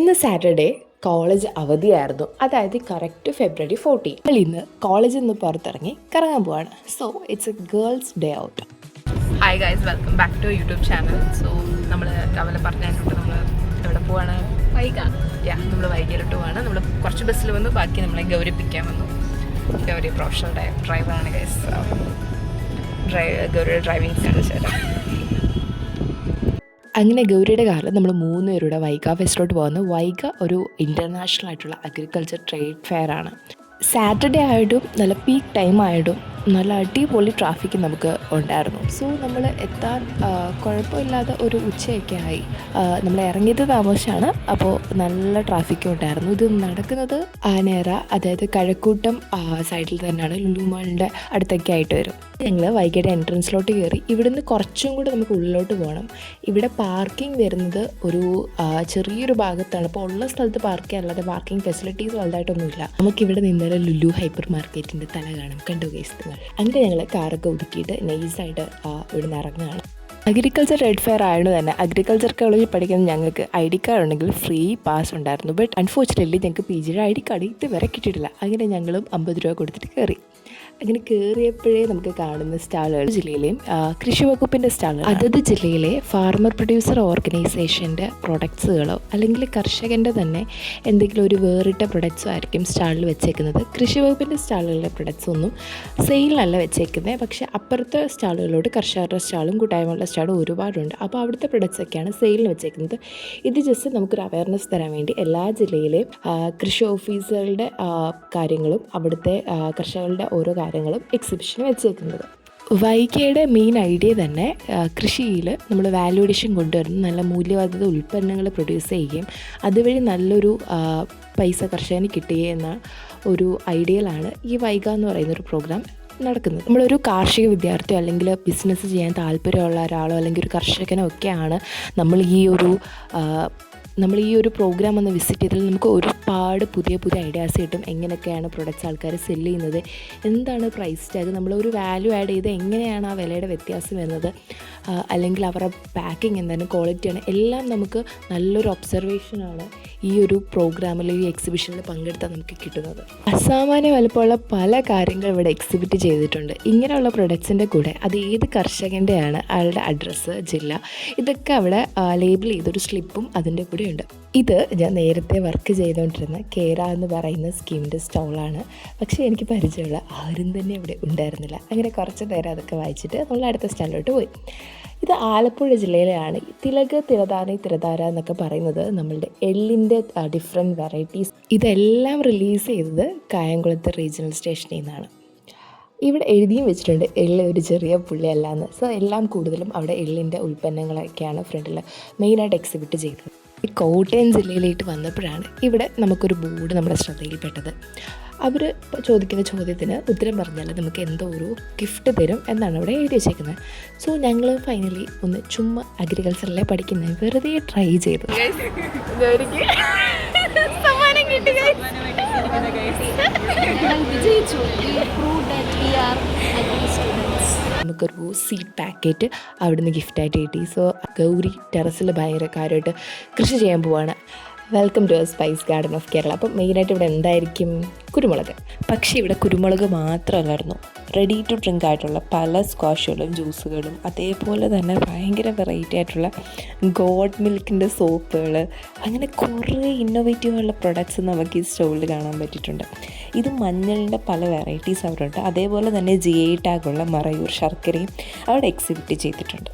ഇന്ന് Saturday college അവധിയായിരുന്നു. അതായത് correct February 14. ഇന്ന് കോളേജിൽ നിന്ന് പുറത്തിറങ്ങി കറങ്ങാൻ പോവാണ്. So it's a girls day out. Hi guys, welcome back to YouTube channel. So നമ്മൾ രാവിലെ പറഞ്ഞിട്ടുണ്ട് നമ്മൾ എവിടെ പോവാണ്? നമ്മൾ വൈകിട്ട് പോവാണ്. നമ്മൾ കുറച്ച് ബസ്സിൽ വന്നു, ബാക്കി നമ്മളെ ഗൗരിപ്പിക്കാൻ വന്നു. ഗൗരി പ്രൊഫഷണൽ ഡ്രൈവറാണ് ഗൈസ്. ഗൗരിയുടെ ഡ്രൈവിംഗ് സ്കിൽസ് തരാം. അങ്ങനെ ഗൗരിയുടെ കാറിൽ നമ്മൾ 3 പേരുടെ വൈഗ ഫെസ്റ്റിലോട്ട് പോകുന്നു. വൈഗ ഒരു ഇൻ്റർനാഷണൽ ആയിട്ടുള്ള അഗ്രികൾച്ചർ ട്രേഡ് ഫെയർ ആണ്. സാറ്റർഡേ ആയിട്ടും നല്ല പീക്ക് ടൈം ആയിട്ടും നല്ല അടിപൊളി ട്രാഫിക് നമുക്ക് ഉണ്ടായിരുന്നു. സോ നമ്മൾ എത്താൻ കുഴപ്പമില്ലാതെ ഒരു ഉച്ചയൊക്കെ ആയി. നമ്മൾ ഇറങ്ങിയത് താമസിച്ചാണ്, അപ്പോൾ നല്ല ട്രാഫിക്കും ഉണ്ടായിരുന്നു. ഇത് നടക്കുന്നത് ആനേറ, അതായത് കഴക്കൂട്ടം സൈഡിൽ തന്നെയാണ്. ലുലു മാളിൻ്റെ അടുത്തൊക്കെ ആയിട്ട് വരും. ഞങ്ങൾ വൈകിട്ട് എൻട്രൻസിലോട്ട് കയറി. ഇവിടുന്ന് കുറച്ചും കൂടി നമുക്ക് ഉള്ളിലോട്ട് പോകണം. ഇവിടെ പാർക്കിംഗ് വരുന്നത് ഒരു ചെറിയൊരു ഭാഗത്താണ്. അപ്പോൾ ഉള്ള സ്ഥലത്ത് പാർക്ക് ചെയ്യാൻ, അല്ലാതെ പാർക്കിംഗ് ഫെസിലിറ്റീസ് വലുതായിട്ടൊന്നുമില്ല. നമുക്കിവിടെ നിന്നാലും ലുലു ഹൈപ്പർ മാർക്കറ്റിൻ്റെ തല കാണാം. കണ്ടു കേസുകൾ. അങ്ങനെ ഞങ്ങൾ കാറൊക്കെ ഒതുക്കിയിട്ട് നൈസായിട്ട് ഇവിടുന്ന് ഇറങ്ങുകയാണ്. അഗ്രികൾച്ചർ ട്രേഡ് ഫെയർ ആയതുകൊണ്ട് തന്നെ അഗ്രികൾച്ചർ കോളേജിൽ പഠിക്കുന്ന ഞങ്ങൾക്ക് ID കാർഡ് ഉണ്ടെങ്കിൽ ഫ്രീ പാസ് ഉണ്ടായിരുന്നു. ബട്ട് അൺഫോർച്ചുനേറ്റ്ലി ഞങ്ങൾക്ക് PGയുടെ ID കാർഡ് ഇതുവരെ കിട്ടിയിട്ടില്ല. അങ്ങനെ ഞങ്ങളും 50 രൂപ കൊടുത്തിട്ട് കയറി. അങ്ങനെ കയറിയപ്പോഴേ നമുക്ക് കാണുന്ന സ്റ്റാളുകൾ ജില്ലയിലെയും കൃഷി വകുപ്പിൻ്റെ സ്റ്റാളുകൾ, അതത് ജില്ലയിലെ ഫാർമർ പ്രൊഡ്യൂസർ ഓർഗനൈസേഷൻ്റെ പ്രൊഡക്ട്സുകളോ അല്ലെങ്കിൽ കർഷകൻ്റെ തന്നെ എന്തെങ്കിലും ഒരു വേറിട്ട പ്രൊഡക്ട്സോ ആയിരിക്കും സ്റ്റാളിൽ വെച്ചേക്കുന്നത്. കൃഷി വകുപ്പിൻ്റെ സ്റ്റാളുകളുടെ പ്രൊഡക്ട്സ് ഒന്നും സെയിലിനല്ല വെച്ചേക്കുന്നത്. പക്ഷേ അപ്പുറത്തെ സ്റ്റാളുകളോട് കർഷകരുടെ സ്റ്റാളും കൂട്ടായ്മയുള്ള സ്റ്റാളും ഒരുപാടുണ്ട്. അപ്പോൾ അവിടുത്തെ പ്രൊഡക്ട്സ് ഒക്കെയാണ് സെയിലിന് വെച്ചേക്കുന്നത്. ഇത് ജസ്റ്റ് നമുക്കൊരു അവയർനെസ് തരാൻ വേണ്ടി എല്ലാ ജില്ലയിലെയും കൃഷി ഓഫീസുകളുടെ കാര്യങ്ങളും അവിടുത്തെ കർഷകരുടെ ഓരോ കാര്യങ്ങളും എക്സിബിഷന് വെച്ചേക്കുന്നത്. വൈഗയുടെ മെയിൻ ഐഡിയ തന്നെ കൃഷിയിൽ നമ്മൾ വാല്യൂ അഡീഷൻ കൊണ്ടുവരുന്ന നല്ല മൂല്യവർദ്ധിത ഉൽപ്പന്നങ്ങൾ പ്രൊഡ്യൂസ് ചെയ്യുകയും അതുവഴി നല്ലൊരു പൈസ കർഷകന് കിട്ടുകയും എന്ന ഒരു ഐഡിയയിലാണ് ഈ വൈഗ എന്ന് പറയുന്നൊരു പ്രോഗ്രാം നടക്കുന്നത്. നമ്മളൊരു കാർഷിക വിദ്യാർത്ഥിയോ അല്ലെങ്കിൽ ബിസിനസ് ചെയ്യാൻ താല്പര്യമുള്ള ഒരാളോ അല്ലെങ്കിൽ ഒരു കർഷകനോ ഒക്കെയാണ് നമ്മൾ ഈ ഒരു പ്രോഗ്രാം ഒന്ന് വിസിറ്റ് ചെയ്താൽ നമുക്ക് ഒരുപാട് പുതിയ ഐഡിയാസ് കിട്ടും. എങ്ങനെയൊക്കെയാണ് പ്രൊഡക്ട്സ് ആൾക്കാർ സെല്ല് ചെയ്യുന്നത്, എന്താണ് പ്രൈസ് ടാഗ്, നമ്മളൊരു വാല്യൂ ആഡ് ചെയ്ത് എങ്ങനെയാണ് ആ വിലയുടെ വ്യത്യാസം വരുന്നത്, അല്ലെങ്കിൽ അവരുടെ പാക്കിംഗ് എന്താണ്, ക്വാളിറ്റിയാണ്, എല്ലാം നമുക്ക് നല്ലൊരു ഒബ്സർവേഷനാണ് ഈ ഒരു പ്രോഗ്രാമിൽ, ഈ എക്സിബിഷനിൽ പങ്കെടുത്താൽ നമുക്ക് കിട്ടുന്നത്. അസാമാന്യ വലുപ്പമുള്ള പല കാര്യങ്ങൾ ഇവിടെ എക്സിബിറ്റ് ചെയ്തിട്ടുണ്ട്. ഇങ്ങനെയുള്ള പ്രൊഡക്ട്സിൻ്റെ കൂടെ അത് ഏത് കർഷകൻ്റെയാണ്, അയാളുടെ അഡ്രസ്സ്, ജില്ല, ഇതൊക്കെ അവിടെ ലേബിൾ ചെയ്തൊരു സ്ലിപ്പും അതിൻ്റെ കൂടെ ഉണ്ട്. ഇത് ഞാൻ നേരത്തെ വർക്ക് ചെയ്തുകൊണ്ടിരുന്ന കേര എന്ന് പറയുന്ന സ്കീമിൻ്റെ സ്റ്റോളാണ്. പക്ഷേ എനിക്ക് പരിചയമുള്ള ആരും തന്നെ ഇവിടെ ഉണ്ടായിരുന്നില്ല. അങ്ങനെ കുറച്ച് നേരം അതൊക്കെ വായിച്ചിട്ട് നമ്മൾ അടുത്ത സ്റ്റാളിലോട്ട് പോയി. ഇത് ആലപ്പുഴ ജില്ലയിലാണ്. തിരധാര എന്നൊക്കെ പറയുന്നത് നമ്മളുടെ എള്ളിൻ്റെ ഡിഫറെൻറ്റ് വെറൈറ്റീസ്. ഇതെല്ലാം റിലീസ് ചെയ്തത് കായംകുളത്ത് റീജിയണൽ സ്റ്റേഷനിൽ നിന്നാണ്. ഇവിടെ എഴുതിയും വെച്ചിട്ടുണ്ട് എള്ള് ഒരു ചെറിയ പുള്ളിയല്ലാന്ന്. സോ എല്ലാം കൂടുതലും അവിടെ എള്ളിൻ്റെ ഉൽപ്പന്നങ്ങളൊക്കെയാണ് ഫ്രണ്ടിൽ മെയിനായിട്ട് എക്സിബിറ്റ് ചെയ്തത്. ഈ കോട്ടയം ജില്ലയിലേക്ക് വന്നപ്പോഴാണ് ഇവിടെ നമുക്കൊരു ബോർഡ് നമ്മുടെ ശ്രദ്ധയിൽപ്പെട്ടത്. അവർ ചോദിക്കുന്ന ചോദ്യത്തിന് ഉത്തരം പറഞ്ഞാൽ നമുക്ക് എന്തോ ഒരു ഗിഫ്റ്റ് തരും എന്നാണ് ഇവിടെ എഴുതി വെച്ചേക്കുന്നത്. സോ ഞങ്ങൾ ഫൈനലി ഒന്ന് ചുമ്മാ അഗ്രികൾച്ചറിലെ പഠിക്കുന്നത് വെറുതെ ട്രൈ ചെയ്തു. നമുക്കൊരു സീഡ് പാക്കറ്റ് അവിടുന്ന് ഗിഫ്റ്റായിട്ട് കിട്ടി. സോ ഗൗരി ടെറസിൽ ഭയങ്കര കാര്യമായിട്ട് കൃഷി ചെയ്യാൻ പോവാണ്. Welcome to spice garden of Kerala. അപ്പം മെയിനായിട്ട് ഇവിടെ എന്തായിരിക്കും? കുരുമുളക്. പക്ഷേ ഇവിടെ കുരുമുളക് മാത്രമല്ലായിരുന്നു, റെഡി ടു ഡ്രിങ്ക് ആയിട്ടുള്ള പല സ്ക്വാഷുകളും ജ്യൂസുകളും, അതേപോലെ തന്നെ ഭയങ്കര വെറൈറ്റി ആയിട്ടുള്ള ഗോഡ് മിൽക്കിൻ്റെ സോപ്പുകൾ, അങ്ങനെ കുറേ ഇന്നോവേറ്റീവുള്ള പ്രൊഡക്ട്സ് നമുക്ക് ഈ സ്റ്റോളിൽ കാണാൻ പറ്റിയിട്ടുണ്ട്. ഇത് മഞ്ഞളിൻ്റെ പല വെറൈറ്റീസ് അവരുണ്ട്. അതേപോലെ തന്നെ GI ടാഗുള്ള മറയൂർ ശർക്കരയും അവിടെ എക്സിബിറ്റ് ചെയ്തിട്ടുണ്ട്.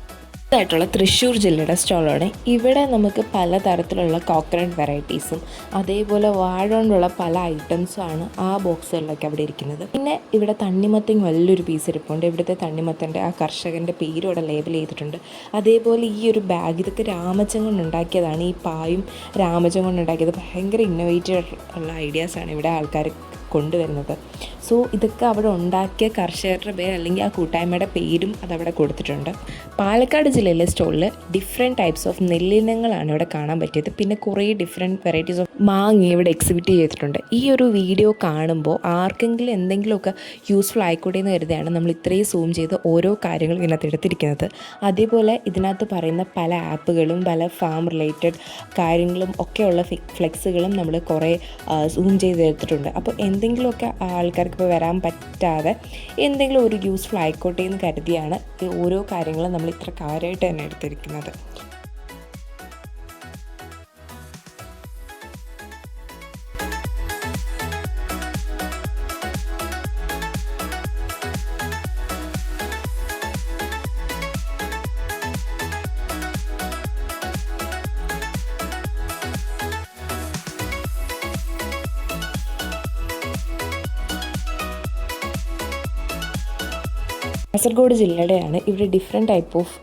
ായിട്ടുള്ള തൃശ്ശൂർ ജില്ലയുടെ സ്റ്റോളാണ്. ഇവിടെ നമുക്ക് പലതരത്തിലുള്ള കോക്കനട്ട് വെറൈറ്റീസും അതേപോലെ വാഴ കൊണ്ടുള്ള പല ഐറ്റംസുമാണ് ആ ബോക്സുകളിലൊക്കെ അവിടെ ഇരിക്കുന്നത്. പിന്നെ ഇവിടെ തണ്ണിമത്തൻ വലിയൊരു പീസ് ഇരിപ്പുണ്ട്. ഇവിടുത്തെ തണ്ണിമത്തൻ്റെ ആ കർഷകൻ്റെ പേരും ഇവിടെ ലേബിൾ ചെയ്തിട്ടുണ്ട്. അതേപോലെ ഈ ഒരു ബാഗ്, ഇതൊക്കെ രാമച്ചം കൊണ്ടുണ്ടാക്കിയതാണ്. ഈ പായും രാമച്ചം കൊണ്ടുണ്ടാക്കിയത്. ഭയങ്കര ഇന്നോവേറ്റീവ് ഉള്ള ഐഡിയാസാണ് ഇവിടെ ആൾക്കാർ കൊണ്ടുവരുന്നത്. സോ ഇതൊക്കെ അവിടെ ഉണ്ടാക്കിയ കർഷകരുടെ പേര് അല്ലെങ്കിൽ ആ കൂട്ടായ്മയുടെ പേരും അതവിടെ കൊടുത്തിട്ടുണ്ട്. പാലക്കാട് ജില്ലയിലെ സ്റ്റോളിൽ ഡിഫറെൻറ്റ് ടൈപ്സ് ഓഫ് നെല്ലിനങ്ങളാണ് ഇവിടെ കാണാൻ പറ്റിയത്. പിന്നെ കുറേ ഡിഫറെൻറ്റ് വെറൈറ്റീസ് ഓഫ് മാങ്ങ ഇവിടെ എക്സിബിറ്റ് ചെയ്തിട്ടുണ്ട്. ഈ ഒരു വീഡിയോ കാണുമ്പോൾ ആർക്കെങ്കിലും എന്തെങ്കിലുമൊക്കെ യൂസ്ഫുൾ ആയിക്കോട്ടെ എന്ന് കരുതിയാണ് നമ്മൾ ഇത്രയും സൂം ചെയ്ത് ഓരോ കാര്യങ്ങളും ഇതിനകത്ത് എടുത്തിരിക്കുന്നത്. അതേപോലെ ഇതിനകത്ത് പറയുന്ന പല ആപ്പുകളും പല ഫാം റിലേറ്റഡ് കാര്യങ്ങളും ഒക്കെയുള്ള ഫ്ലെക്സുകളും നമ്മൾ കുറേ സൂം ചെയ്ത് എടുത്തിട്ടുണ്ട്. അപ്പോൾ എന്തെങ്കിലുമൊക്കെ ആൾക്കാർക്ക് ഇപ്പോൾ വരാൻ പറ്റാതെ എന്തെങ്കിലും ഒരു യൂസ്ഫുൾ ആയിക്കോട്ടെ എന്ന് കരുതിയാണ് ഈ ഓരോ കാര്യങ്ങളും നമ്മൾ ഇത്ര കാര്യമായിട്ട് തന്നെ എടുത്തിരിക്കുന്നത്. കാസർഗോഡ് ജില്ലയുടെയാണ്. ഇവിടെ ഡിഫറെൻറ്റ് ടൈപ്പ് ഓഫ്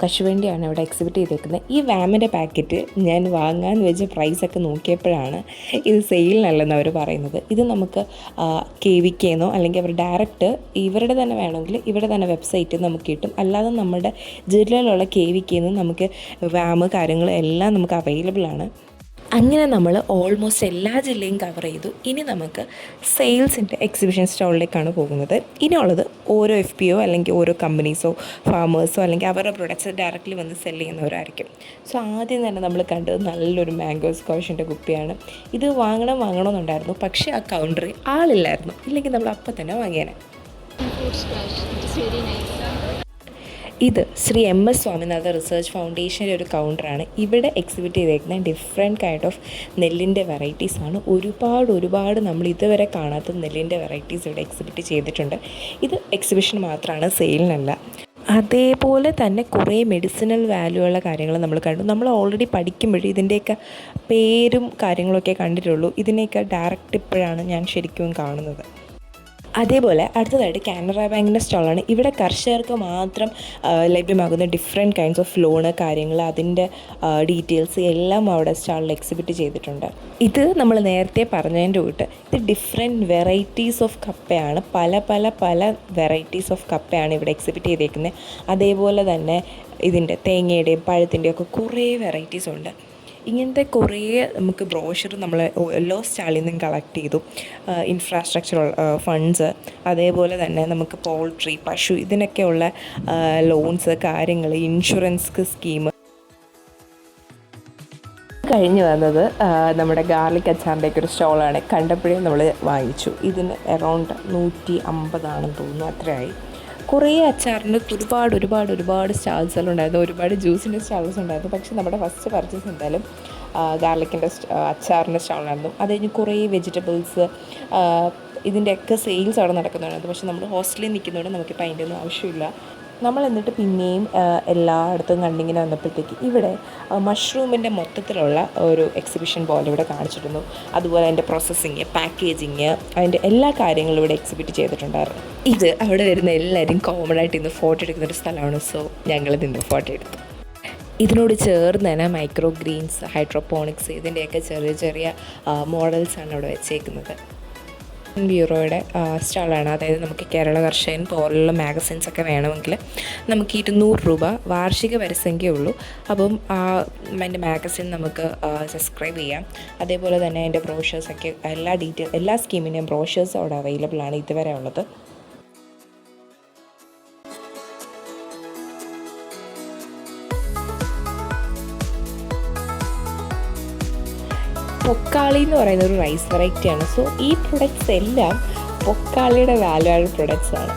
കശുവണ്ടിയാണ് ഇവിടെ എക്സിബിറ്റ് ചെയ്തേക്കുന്നത്. ഈ വാമിൻ്റെ പാക്കറ്റ് ഞാൻ വാങ്ങാമെന്ന് വെച്ച പ്രൈസൊക്കെ നോക്കിയപ്പോഴാണ് ഇത് സെയിലിനല്ലെന്ന് അവർ പറയുന്നത്. ഇത് നമുക്ക് KVKന്നോ അല്ലെങ്കിൽ അവർ ഡയറക്റ്റ് ഇവരുടെ തന്നെ വേണമെങ്കിൽ ഇവിടെ തന്നെ വെബ്സൈറ്റ് നമുക്ക് കിട്ടും. അല്ലാതെ നമ്മുടെ ജില്ലയിലുള്ള KVKന്ന് നമുക്ക് വാമ് കാര്യങ്ങൾ എല്ലാം നമുക്ക് അവൈലബിൾ ആണ്. അങ്ങനെ നമ്മൾ ഓൾമോസ്റ്റ് എല്ലാ ജില്ലയും കവർ ചെയ്തു. ഇനി നമുക്ക് സെയിൽസിൻ്റെ എക്സിബിഷൻ സ്റ്റോളിലേക്കാണ് പോകുന്നത്. ഇനിയുള്ളത് ഓരോ FPO അല്ലെങ്കിൽ ഓരോ കമ്പനീസോ ഫാമേഴ്സോ അല്ലെങ്കിൽ അവരുടെ പ്രൊഡക്ട്സ് ഡയറക്റ്റ്ലി വന്ന് സെല് ചെയ്യുന്നവരായിരിക്കും. സോ ആദ്യം തന്നെ നമ്മൾ കണ്ടത് നല്ലൊരു മാംഗോ സ്ക്വാഷിൻ്റെ കുപ്പിയാണ്. ഇത് വാങ്ങണമെന്നുണ്ടായിരുന്നു, പക്ഷേ ആ കൗണ്ടറിൽ ആളില്ലായിരുന്നു. ഇല്ലെങ്കിൽ നമ്മൾ അപ്പം തന്നെ വാങ്ങിയേനെ. ഇത് ശ്രീ MS സ്വാമിനാഥ റിസർച്ച് ഫൗണ്ടേഷൻ്റെ ഒരു കൗണ്ടറാണ്. ഇവിടെ എക്സിബിറ്റ് ചെയ്തേക്കുന്ന ഡിഫറെൻറ്റ് കൈൻഡ് ഓഫ് നെല്ലിൻ്റെ വെറൈറ്റീസാണ്. ഒരുപാട് നമ്മൾ ഇതുവരെ കാണാത്ത നെല്ലിൻ്റെ വെറൈറ്റീസ് ഇവിടെ എക്സിബിറ്റ് ചെയ്തിട്ടുണ്ട്. ഇത് എക്സിബിഷൻ മാത്രമാണ്, സെയിലിനല്ല. അതേപോലെ തന്നെ കുറേ മെഡിസിനൽ വാല്യൂ ഉള്ള കാര്യങ്ങൾ നമ്മൾ കണ്ടു. നമ്മൾ ഓൾറെഡി പഠിക്കുമ്പോഴേ ഇതിൻ്റെയൊക്കെ പേരും കാര്യങ്ങളൊക്കെ കണ്ടിട്ടുള്ളൂ. ഇതിനെയൊക്കെ ഡയറക്റ്റ് ഇപ്പോഴാണ് ഞാൻ ശരിക്കും കാണുന്നത്. അതേപോലെ അടുത്തതായിട്ട് കാനറ ബാങ്കിൻ്റെ സ്റ്റോളാണ്. ഇവിടെ കർഷകർക്ക് മാത്രം ലഭ്യമാകുന്ന ഡിഫറെൻറ്റ് കൈൻഡ്സ് ഓഫ് ലോണ് കാര്യങ്ങൾ അതിൻ്റെ ഡീറ്റെയിൽസ് എല്ലാം അവിടെ സ്റ്റാളിൽ എക്സിബിറ്റ് ചെയ്തിട്ടുണ്ട്. ഇത് നമ്മൾ നേരത്തെ പറഞ്ഞതിൻ്റെ കൂട്ട് ഇത് ഡിഫറെൻറ്റ് വെറൈറ്റീസ് ഓഫ് കപ്പയാണ്. പല വെറൈറ്റീസ് ഓഫ് കപ്പയാണ് ഇവിടെ എക്സിബിറ്റ് ചെയ്തേക്കുന്നത്. അതേപോലെ തന്നെ ഇതിൻ്റെ തേങ്ങയുടെയും പഴത്തിൻ്റെയും ഒക്കെ കുറേ വെറൈറ്റീസ് ഉണ്ട്. ഇങ്ങനത്തെ കുറേ നമുക്ക് ബ്രോഷർ നമ്മൾ എല്ലാ സ്റ്റാളിൽ നിന്നും കളക്ട് ചെയ്തു. ഇൻഫ്രാസ്ട്രക്ചറൽ ഫണ്ട്സ്, അതേപോലെ തന്നെ നമുക്ക് പോൾട്രി, പശു ഇതിനൊക്കെയുള്ള ലോൺസ് കാര്യങ്ങൾ, ഇൻഷുറൻസ് സ്കീം. കഴിഞ്ഞ് വന്നത് നമ്മുടെ ഗാർലിക് അച്ചാറിൻ്റെയൊക്കെ ഒരു സ്റ്റോളാണ്. കണ്ടപ്പോഴേ നമ്മൾ വാങ്ങിച്ചു. ഇതിന് അറൗണ്ട് 150 തോന്നുന്നു, അത്രയായി. കുറേ അച്ചാറിൻ്റെ ഒരുപാട് സ്റ്റാൾസുകളുണ്ടായിരുന്നു, ഒരുപാട് ജ്യൂസിൻ്റെ സ്റ്റാൾസ് ഉണ്ടായിരുന്നു. പക്ഷേ നമ്മുടെ ഫസ്റ്റ് പർച്ചേസ് എന്തായാലും ഗാർലിക്കിൻ്റെ അച്ചാറിൻ്റെ സ്റ്റാളായിരുന്നു. അത് കഴിഞ്ഞ് കുറേ വെജിറ്റബിൾസ് ഇതിൻ്റെയൊക്കെ സെയിൽസ് അവിടെ നടക്കുന്നുണ്ടായിരുന്നു. പക്ഷേ നമ്മൾ ഹോസ്റ്റലിൽ നിൽക്കുന്നതുകൊണ്ട് നമുക്കിപ്പോൾ അതിൻ്റെ ഒന്നും ആവശ്യമില്ല. നമ്മൾ എന്നിട്ട് പിന്നെയും എല്ലായിടത്തും കണ്ടിങ്ങനെ വന്നപ്പോഴത്തേക്ക് ഇവിടെ മഷ്റൂമിൻ്റെ മൊത്തത്തിലുള്ള ഒരു എക്സിബിഷൻ പോലെ ഇവിടെ കാണിച്ചിരുന്നു. അതുപോലെ അതിൻ്റെ പ്രോസസ്സിങ്, പാക്കേജിങ്, അതിൻ്റെ എല്ലാ കാര്യങ്ങളും ഇവിടെ എക്സിബിറ്റ് ചെയ്തിട്ടുണ്ടായിരുന്നു. ഇത് അവിടെ വരുന്ന എല്ലാവരും കോമൺ ആയിട്ട് ഇന്ന് ഫോട്ടോ എടുക്കുന്നൊരു സ്ഥലമാണ്. സോ ഞങ്ങൾ നിന്ന് ഫോട്ടോ എടുത്തു. ഇതിനോട് ചേർന്ന് തന്നെ മൈക്രോ ഗ്രീൻസ്, ഹൈഡ്രോപോണിക്സ് ഇതിൻ്റെയൊക്കെ ചെറിയ മോഡൽസാണ് അവിടെ വെച്ചേക്കുന്നത്. ബ്യൂറോയുടെ സ്റ്റാളാണ്. അതായത് നമുക്ക് കേരള കർഷകൻ പോലുള്ള മാഗസിൻസൊക്കെ വേണമെങ്കിൽ നമുക്ക് 200 രൂപ വാർഷിക വരിസംഖ്യയുള്ളൂ. അപ്പം അതിൻ്റെ മാഗസിൻ നമുക്ക് സബ്സ്ക്രൈബ് ചെയ്യാം. അതേപോലെ തന്നെ അതിൻ്റെ ബ്രോഷേഴ്സൊക്കെ എല്ലാ സ്കീമിൻ്റെയും ബ്രോഷേഴ്സ് അവിടെ അവൈലബിൾ ആണ് ഇതുവരെ ഉള്ളത്. പൊക്കാളി എന്ന് പറയുന്ന ഒരു റൈസ് വെറൈറ്റിയാണ്. സോ ഈ പ്രൊഡക്ട്സ് എല്ലാം പൊക്കാളിയുടെ വാല്യുവായ പ്രൊഡക്ട്സാണ്.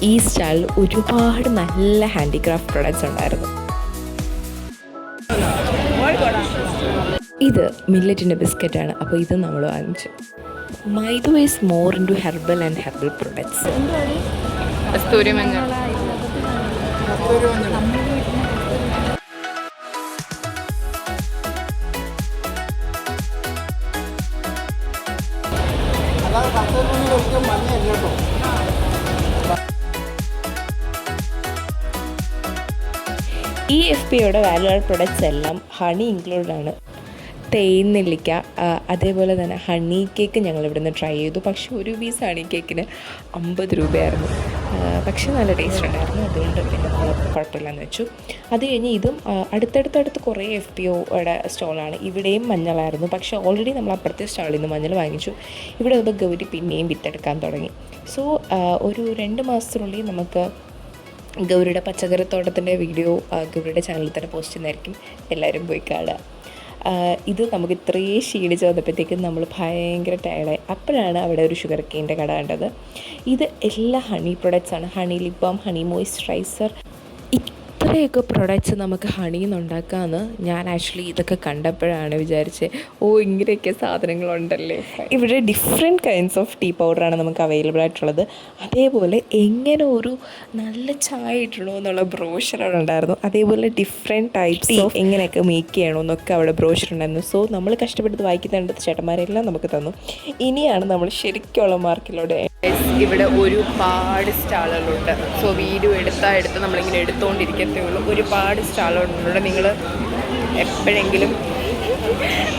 ഈ സ്റ്റാളിൽ ഒരുപാട് നല്ല ഹാൻഡിക്രാഫ്റ്റ് പ്രൊഡക്ട്സ് ഉണ്ടായിരുന്നു. ഇത് മില്ലറ്റിൻ്റെ ബിസ്ക്കറ്റാണ്. അപ്പോൾ ഇത് നമ്മൾ വാങ്ങിച്ചു. Maida is more in to herbal and herbal products. ഈ FPOയുടെ വാല്യൂ ആഡ് പ്രൊഡക്ട്സ് എല്ലാം ഹണി ഇൻക്ലൂഡഡ് ആണ്. തേൻനെല്ലിക്ക, അതേപോലെ തന്നെ ഹണി കേക്ക് ഞങ്ങൾ ഇവിടുന്ന് ട്രൈ ചെയ്തു. പക്ഷേ ഒരു പീസ് ഹണി കേക്കിന് 50 രൂപയായിരുന്നു. പക്ഷേ നല്ല ടേസ്റ്റ് ഉണ്ടായിരുന്നു. അതുകൊണ്ട് പിന്നെ നമ്മൾ കുഴപ്പമില്ലെന്ന് വെച്ചു. അത് കഴിഞ്ഞ് ഇതും അടുത്തടുത്തടുത്ത് കുറേ FPOയുടെ സ്റ്റോളാണ്. ഇവിടെയും മഞ്ഞളായിരുന്നു. പക്ഷേ ഓൾറെഡി നമ്മൾ അപ്പുറത്തെ സ്റ്റാളിൽ നിന്ന് മഞ്ഞൾ വാങ്ങിച്ചു. ഇവിടെ വന്നപ്പോൾ ഗൗരി പിന്നെയും വിത്തെടുക്കാൻ തുടങ്ങി. സോ ഒരു 2 മാസത്തിനുള്ളിൽ നമുക്ക് ഗൗരിയുടെ പച്ചക്കറിത്തോട്ടത്തിൻ്റെ വീഡിയോ ഗൗരിയുടെ ചാനലിൽ തന്നെ പോസ്റ്റ് ചെയ്യുന്നതായിരിക്കും. എല്ലാവരും പോയി കാണുക. ഇത് നമുക്ക് ഇത്രയും ക്ഷീണിച്ച് വന്നപ്പോഴത്തേക്കും നമ്മൾ ഭയങ്കര ടയർഡായി. അപ്പോഴാണ് അവിടെ ഒരു ഷുഗർ കെയിൻ്റെ കട കണ്ടത്. ഇത് എല്ലാ ഹണി പ്രൊഡക്ട്സാണ്. Honey lip balm, honey moisturiser, ഇത്രയൊക്കെ പ്രൊഡക്ട്സ് നമുക്ക് ഹണിയിൽ നിന്ന് ഉണ്ടാക്കാമെന്ന് ഞാൻ ആക്ച്വലി ഇതൊക്കെ കണ്ടപ്പോഴാണ് വിചാരിച്ചത്, ഇങ്ങനെയൊക്കെ സാധനങ്ങളുണ്ടല്ലേ. ഇവിടെ ഡിഫറെൻറ്റ് കൈൻഡ്സ് ഓഫ് ടീ പൗഡറാണ് നമുക്ക് അവൈലബിൾ ആയിട്ടുള്ളത്. അതേപോലെ എങ്ങനെ ഒരു നല്ല ചായ ഇടണോ എന്നുള്ള ബ്രോഷർ അവിടെ ഉണ്ടായിരുന്നു. അതേപോലെ ഡിഫറെൻറ്റ് ടൈപ്സ് ഓഫ് എങ്ങനെയൊക്കെ മേക്ക് ചെയ്യണോ എന്നൊക്കെ അവിടെ ബ്രോഷർ ഉണ്ടായിരുന്നു. സോ നമ്മൾ കഷ്ടപ്പെട്ട് വായിക്കുന്നുണ്ട്, ചേട്ടന്മാരെല്ലാം നമുക്ക് തന്നു. ഇനിയാണ് നമ്മൾ ശരിക്കുള്ള മാർക്കിലൂടെ. ഇവിടെ ഒരുപാട് സ്റ്റാളുകളുണ്ട്. സോ വീഡിയോ എടുത്ത് നമ്മളിങ്ങനെ എടുത്തുകൊണ്ടിരിക്കത്തേ ഉള്ളൂ. ഒരുപാട് സ്റ്റാളുകളുണ്ട്. നിങ്ങൾ എപ്പോഴെങ്കിലും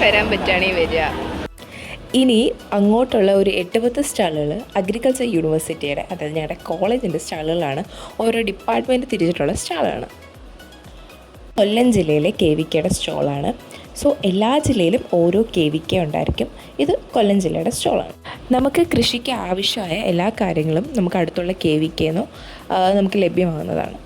വരാൻ പറ്റുകയാണെങ്കിൽ വരിക. ഇനി അങ്ങോട്ടുള്ള ഒരു 8-10 സ്റ്റാളുകൾ അഗ്രികൾച്ചർ യൂണിവേഴ്സിറ്റിയുടെ, അതായത് ഞങ്ങളുടെ കോളേജിൻ്റെ സ്റ്റാളുകളാണ്. ഓരോ ഡിപ്പാർട്ട്മെൻറ്റ് തിരിച്ചിട്ടുള്ള സ്റ്റാളാണ്. കൊല്ലം ജില്ലയിലെ KVKയുടെ സ്റ്റോളാണ്. സോ എല്ലാ ജില്ലയിലും ഓരോ KVK ഉണ്ടായിരിക്കും. ഇത് കൊല്ലം ജില്ലയുടെ സ്റ്റോളാണ്. നമുക്ക് കൃഷിക്ക് ആവശ്യമായ എല്ലാ കാര്യങ്ങളും നമുക്ക് അടുത്തുള്ള KVKന്നോ നമുക്ക് ലഭ്യമാകുന്നതാണ്.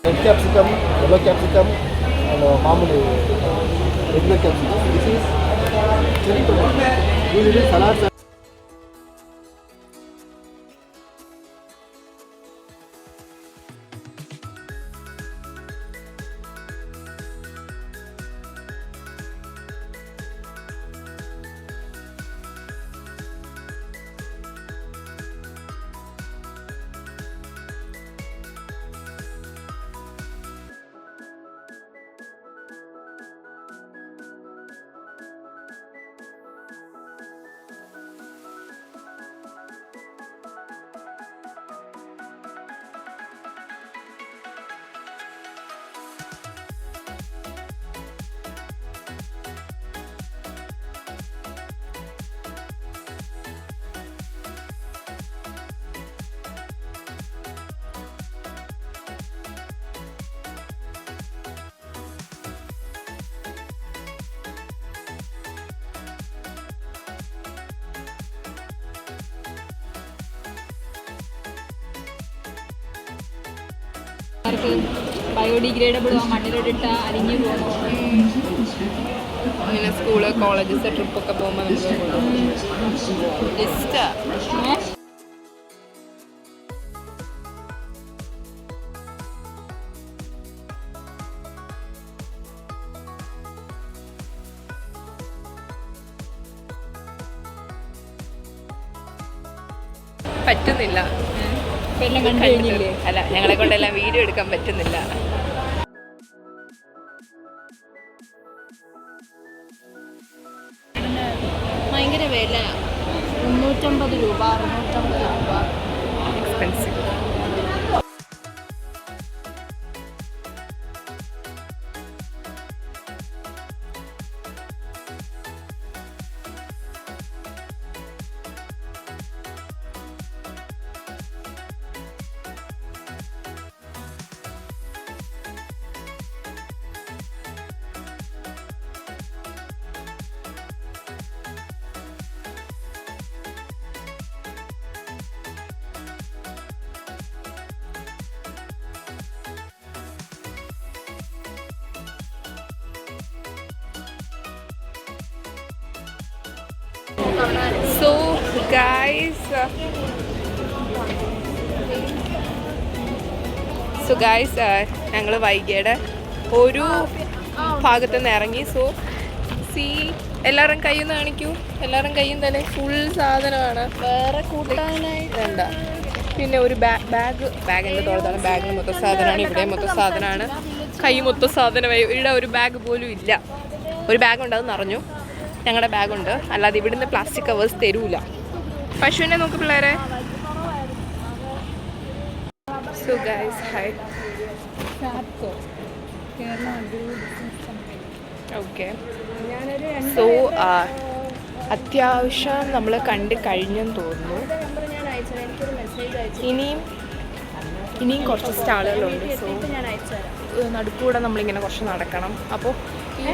Red capsicum, yellow capsicum, and maamuli regular capsicum. This is cherry tomato. Usually salads. ബയോഡിഗ്രേഡബിളും മണ്ണിലോട്ടിട്ട അലിഞ്ഞു പോകുന്നു. അങ്ങനെ സ്കൂള് കോളേജസ് ട്രിപ്പൊക്കെ പോകുമ്പോൾ നമുക്ക് ഇഷ്ടമാണ്. പറ്റുന്നില്ല, എല്ലാം കണ്ടു കഴിഞ്ഞില്ലേ? അല്ല, ഞങ്ങളെ കൊണ്ടെല്ലാം വീഡിയോ എടുക്കാൻ പറ്റുന്നില്ല. ഭയങ്കര വില, 350 രൂപ 650 രൂപ എക്സ്പെൻസീവ്. സോ ഗൈസ് ഞങ്ങൾ വൈകിയുടെ ഒരു ഭാഗത്തുനിന്ന് ഇറങ്ങി. സോ സീ എല്ലാവരും കയ്യിൽ കാണിക്കൂ. എല്ലാവരും കയ്യും തന്നെ ഫുൾ സാധനമാണ്. വേറെ കൂട്ടാനായി വേണ്ട. പിന്നെ ഒരു ബാഗിൻ്റെ തോളത്താണ്. ബാഗിൽ മൊത്തം സാധനമാണ്. ഇവിടെ മൊത്തം സാധനമാണ്. കൈ മൊത്തം സാധനമായി. ഇവിടെ ഒരു ബാഗ് പോലും ഇല്ല. ഒരു ബാഗുണ്ട്, അത് നിറഞ്ഞു. ഞങ്ങളുടെ ബാഗുണ്ട്. അല്ലാതെ ഇവിടുന്ന് പ്ലാസ്റ്റിക് കവേഴ്സ് തരൂല. പശുവിനെ നോക്ക് പിള്ളേരെ. So guys hi. Okay. So അത്യാവശ്യം നമ്മൾ കണ്ട് കഴിഞ്ഞെന്ന് തോന്നുന്നു. ഇനിയും കുറച്ച് സ്റ്റാളുകളുണ്ട്. സോ നടുക്കൂടെ നമ്മളിങ്ങനെ കുറച്ച് നടക്കണം. അപ്പോൾ ഈ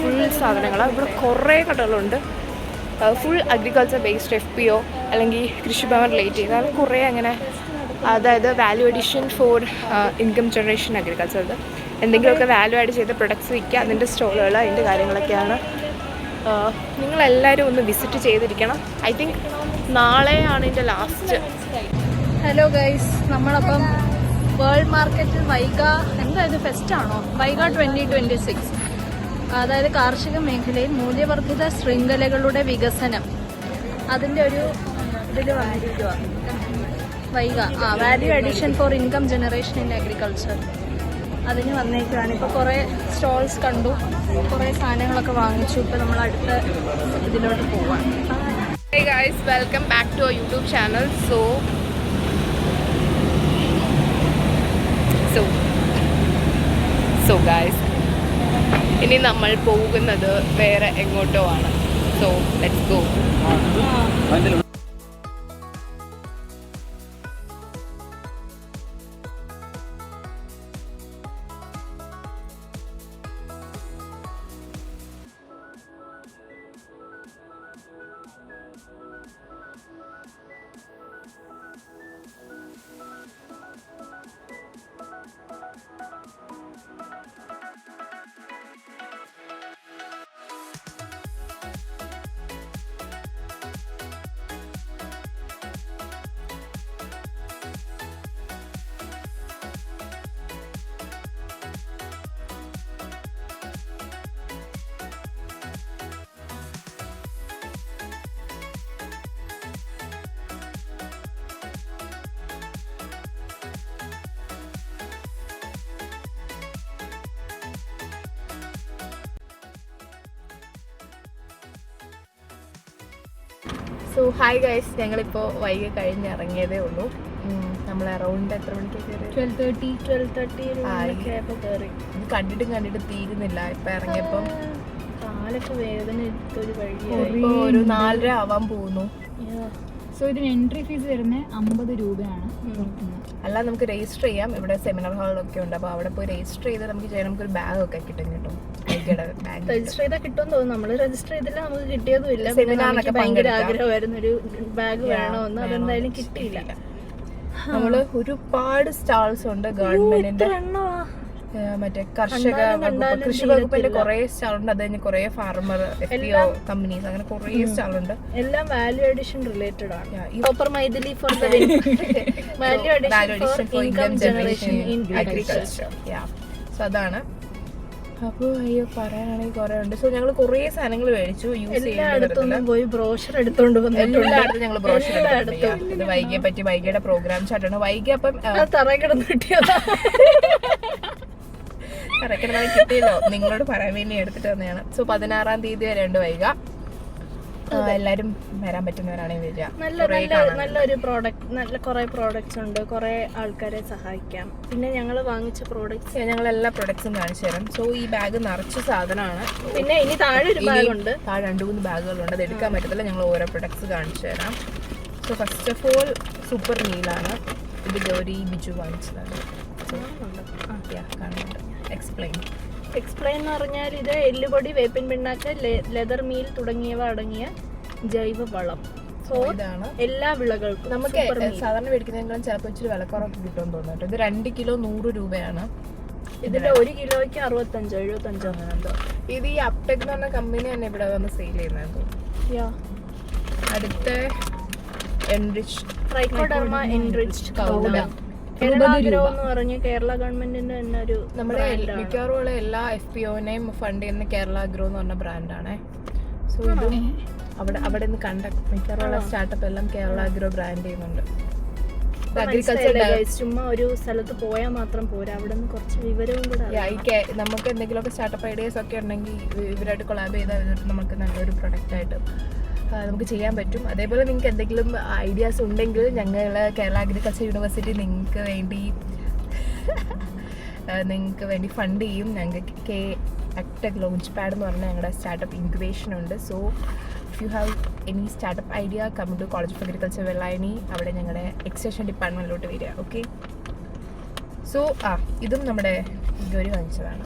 ഫുൾ സാധനങ്ങളാണ്. ഇവിടെ കുറേ കടകളുണ്ട്. ഫുൾ അഗ്രികൾച്ചർ ബേസ്ഡ് FPO അല്ലെങ്കിൽ കൃഷിഭവൻ റിലേറ്റ് ചെയ്ത് അങ്ങനെ കുറേ അങ്ങനെ, അതായത് value addition for income generation agriculture. എന്തെങ്കിലുമൊക്കെ വാല്യൂ ആഡ് ചെയ്ത പ്രൊഡക്ട്സ് വിൽക്കുക, അതിൻ്റെ സ്റ്റോളുകൾ, അതിൻ്റെ കാര്യങ്ങളൊക്കെയാണ്. നിങ്ങളെല്ലാവരും ഒന്ന് വിസിറ്റ് ചെയ്തിരിക്കണം. ഐ തിങ്ക് നാളെയാണ് ഇതിൻ്റെ ലാസ്റ്റ്. ഹലോ ഗൈസ്, നമ്മളപ്പം വേൾഡ് മാർക്കറ്റിൽ വൈഗ എന്തായത് ഫെസ്റ്റാണോ വൈഗ 2026, അതായത് കാർഷിക മേഖലയിൽ മൂല്യവർദ്ധിത ശൃംഖലകളുടെ വികസനം, അതിൻ്റെ ഒരു ഇതിൽ വന്നിരിക്കുക. Vaiga value addition for income generation in agriculture, അതിന് വന്നേക്കാണ്. ഇപ്പോൾ കുറേ സ്റ്റോൾസ് കണ്ടു, കുറേ സാധനങ്ങളൊക്കെ വാങ്ങിച്ചു. ഇപ്പോൾ നമ്മൾ അടുത്ത ഇതിലോട്ട് പോവാണ്. Hey guys, welcome back to our YouTube channel. So guys, ഇനി നമ്മൾ പോകുന്നത് വേറെ എങ്ങോട്ടോ ആണ്. So let's go. So hi guys, ഞങ്ങളിപ്പോൾ വൈകി കഴിഞ്ഞിറങ്ങിയതേ ഉള്ളൂ. നമ്മൾ അറൗണ്ട് എത്ര മണിക്ക് കയറി? 12:30 കയറി. ഇത് കണ്ടിട്ട് തീരുന്നില്ല. ഇപ്പം ഇറങ്ങിയപ്പം കാലൊക്കെ വേദന എടുത്തൊരു വഴിയായി. ഇപ്പോൾ ഒരു 4:30 ആവാൻ പോകുന്നു. സോ ഇതിന് എൻട്രി ഫീസ് വരുന്നത് 50 രൂപയാണ്. അല്ല, നമുക്ക് രജിസ്റ്റർ ചെയ്യാം. ഇവിടെ സെമിനാർ ഹാളൊക്കെ ഉണ്ട്. അപ്പോൾ അവിടെ പോയി രജിസ്റ്റർ ചെയ്ത് നമുക്ക് ചെയ്യാൻ നമുക്കൊരു ബാഗൊക്കെ കിട്ടും കേട്ടോ. രജിസ്റ്റർ ചെയ്താൽ കിട്ടുമെന്ന് തോന്നുന്നു. നമ്മൾ രജിസ്റ്റർ ചെയ്തില്ല, നമുക്ക് കിട്ടിയതുമില്ല. സെമിനാറിനൊക്കെ ഭയങ്കര ആഗ്രഹമായിരുന്നു ഒരു ബാഗ് വേണമെന്ന്, അതെന്തായാലും കിട്ടിയില്ല. നമ്മള് ഒരുപാട് സ്റ്റാൾസ് ഉണ്ട്. ഗവൺമെന്റിന്റെ മറ്റേ കൃഷി വകുപ്പിന്റെ കുറെ സ്റ്റാളുണ്ട്. അത് കഴിഞ്ഞ് കുറെ ഫാർമർ FPO കമ്പനീസ്, അങ്ങനെ കുറെ സ്റ്റാളുണ്ട്. എല്ലാം വാല്യൂ അഡീഷൻ റിലേറ്റഡ് ആണ്. Proper Mythili for the value addition for income generation in agriculture. So അതാണ്. അപ്പോൾ അയ്യോ പറയാനാണെങ്കിൽ കുറെ ഉണ്ട്. സോ ഞങ്ങൾ കുറെ സാധനങ്ങൾ മേടിച്ചു. എല്ലായിടത്തും പോയി ബ്രോഷർ എടുത്തോണ്ട് വന്നു. എല്ലായിടത്തും ഞങ്ങൾ ബ്രോഷർ എടുത്തു. ഇത് വൈകിയെ പറ്റി, വൈകിയുടെ പ്രോഗ്രാം ചാട്ടാണ്. വൈകി അപ്പം തറ കിടന്ന് കിട്ടിയതാ. കറക്റ്റ് കിട്ടിയല്ലോ, നിങ്ങളോട് പറയാൻ വേണ്ടി എടുത്തിട്ട് വന്നതാണ്. സോ 16-ാം തീയതി വരെ ഉണ്ട് വൈക. എല്ലാരും വരാൻ പറ്റുന്നവരാണെങ്കിൽ വരിക. നല്ലൊരു പ്രോഡക്റ്റ്, നല്ല കുറെ പ്രോഡക്ട്സ് ഉണ്ട്. കുറെ ആൾക്കാരെ സഹായിക്കാം. പിന്നെ ഞങ്ങൾ വാങ്ങിച്ച പ്രോഡക്ട്സ്, ഞങ്ങൾ എല്ലാ പ്രൊഡക്ട്സും കാണിച്ചു തരാം. സോ ഈ ബാഗ് നിറച്ച സാധനമാണ്. പിന്നെ ഇനി താഴെ ഒരു ബാഗുണ്ട്. താഴെ 2-3 ബാഗുകളുണ്ട്. അത് എടുക്കാൻ പറ്റത്തില്ല. ഞങ്ങൾ ഓരോ പ്രൊഡക്ട്സ് കാണിച്ചു തരാം. So first of all super മീലാണ്. ഇത് ഗൗരി ബിജു വാങ്ങിച്ചതാണ്. കാണുന്നുണ്ട്. എക്സ്പ്ലെയിൻ എന്ന് പറഞ്ഞാൽ ഇത് എല്ലുപൊടി, വേപ്പിൻ പിണ്ണാക്ക്, ലെതർ മീൽ തുടങ്ങിയവ അടങ്ങിയ ജൈവ വളം. സോ ഇതാണ് എല്ലാ വിളകൾക്കും. നമുക്ക് സാധാരണ മേടിക്കുന്നതിനേക്കാളും ചിലപ്പോൾ ഇച്ചിരി വിലക്കുറവൊക്കെ കിട്ടുമെന്ന് തോന്നുന്നു. ഇത് 2 കിലോ 100 രൂപയാണ്. ഇതിന്റെ 1 കിലോയ്ക്ക് 65-75 അങ്ങനെ എന്തോ. ഇത് ഈ അപ്ടെക് എന്ന് പറഞ്ഞ കമ്പനി തന്നെ ഇവിടെ വന്ന് സെയിൽ ചെയ്യുന്നത് തോന്നുന്നു. അടുത്ത എൻറിച്ച്ഡ് ട്രൈക്കോഡെർമ എൻറിച്ച്ഡ് കൗ ഡങ്. കേരള ഗ്രോ എന്ന് പറഞ്ഞ് കേരള ഗവൺമെന്റിന്റെ തന്നെ ഒരു നമ്മുടെ മിക്കവാറും ഉള്ള എല്ലാ FPOനെയും ഫണ്ട് ചെയ്യുന്ന കേരള ഗ്രോ എന്ന് പറഞ്ഞ ബ്രാൻഡാണ്. സോ ഇതും അവിടെ നിന്ന് കണ്ട മിക്കവാറുള്ള സ്റ്റാർട്ടപ്പ് എല്ലാം കേരള ഗ്രോ ബ്രാൻഡ് ചെയ്യുന്നുണ്ട്. ചുമ്മാ ഒരു സ്ഥലത്ത് പോയാൽ മാത്രം പോരാ, അവിടെ നിന്ന് കുറച്ച് വിവരവും കൂടെ നമുക്ക് എന്തെങ്കിലുമൊക്കെ സ്റ്റാർട്ടപ്പ് ഐഡിയാസ് ഒക്കെ ഉണ്ടെങ്കിൽ ഇവരായിട്ട് കൊളാബ് ചെയ്താൽ നമുക്ക് നല്ലൊരു പ്രൊഡക്റ്റായിട്ട് നമുക്ക് ചെയ്യാൻ പറ്റും. അതേപോലെ നിങ്ങൾക്ക് എന്തെങ്കിലും ഐഡിയാസ് ഉണ്ടെങ്കിൽ ഞങ്ങൾ കേരള അഗ്രികൾച്ചർ യൂണിവേഴ്സിറ്റി നിങ്ങൾക്ക് വേണ്ടി ഫണ്ട് ചെയ്യും. ഞങ്ങൾക്ക് KACTEC ലോഞ്ച് പാഡ് എന്ന് പറഞ്ഞാൽ ഞങ്ങളുടെ സ്റ്റാർട്ടപ്പ് ഇൻക്യുബേഷൻ ഉണ്ട്. So if you have any startup idea come to college of agriculture Vellayani. അവിടെ ഞങ്ങളുടെ എക്സ്റ്റൻഷൻ ഡിപ്പാർട്ട്മെൻറ്റിലോട്ട് വരിക. ഓക്കെ. സോ ഇതും നമ്മുടെ ഗൗരി വാങ്ങിച്ചതാണ്.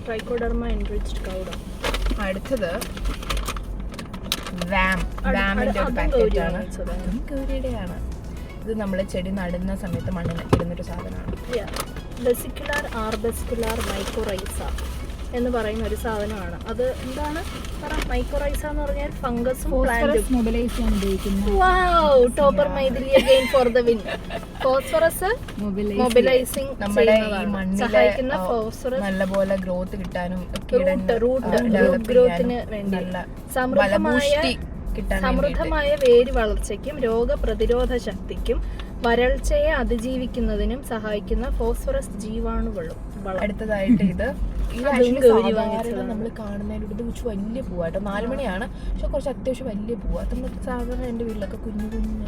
ട്രൈക്കോഡർമ എൻറിച്ച്ഡ് കൗഡ. അടുത്തത് വാമിൻ്റെ ഒരു പാക്കറ്റാണ്. അതും ഗൗരിയുടെയാണ്. ഇത് നമ്മൾ ചെടി നടുന്ന സമയത്ത് മണ്ണിൽ ഇടുന്നൊരു സാധനമാണ്. വെസിക്കുലാർ ആർബസ്കുലാർ മൈക്കോറൈസ എന്ന് പറയുന്ന ഒരു സാധനമാണ്. അത് എന്താണ് മൈക്കോറൈസ എന്ന് പറഞ്ഞാൽ ഫംഗസും പ്ലാന്റും മൊബിലൈസ് ചെയ്യാൻ ഉപയോഗിക്കുന്ന topper Mythili again for the win. Phosphorus mobilising നമ്മുടെ ഈ മണ്ണിലെ നല്ലപോലെ ഗ്രോത്ത് കിട്ടാനും റൂട്ട് ഗ്രോത്തിന് വേണ്ടി സമൃദ്ധമായ വേര് വളർച്ചയ്ക്കും രോഗപ്രതിരോധ ശക്തിക്കും വരൾച്ചയെ അതിജീവിക്കുന്നതിനും സഹായിക്കുന്ന ഫോസ്ഫറസ് ജീവാണുകളും. അടുത്തതായിട്ട് ഇത് നമ്മൾ കാണുന്നതിലൂടെ ഇത് കുറച്ച് വലിയ പൂവാട്ടോ. 4 മണിയാണ്, പക്ഷെ കുറച്ച് അത്യാവശ്യം വലിയ പൂവാ. സാധാരണ എൻ്റെ വീട്ടിലൊക്കെ കുഞ്ഞു കുഞ്ഞു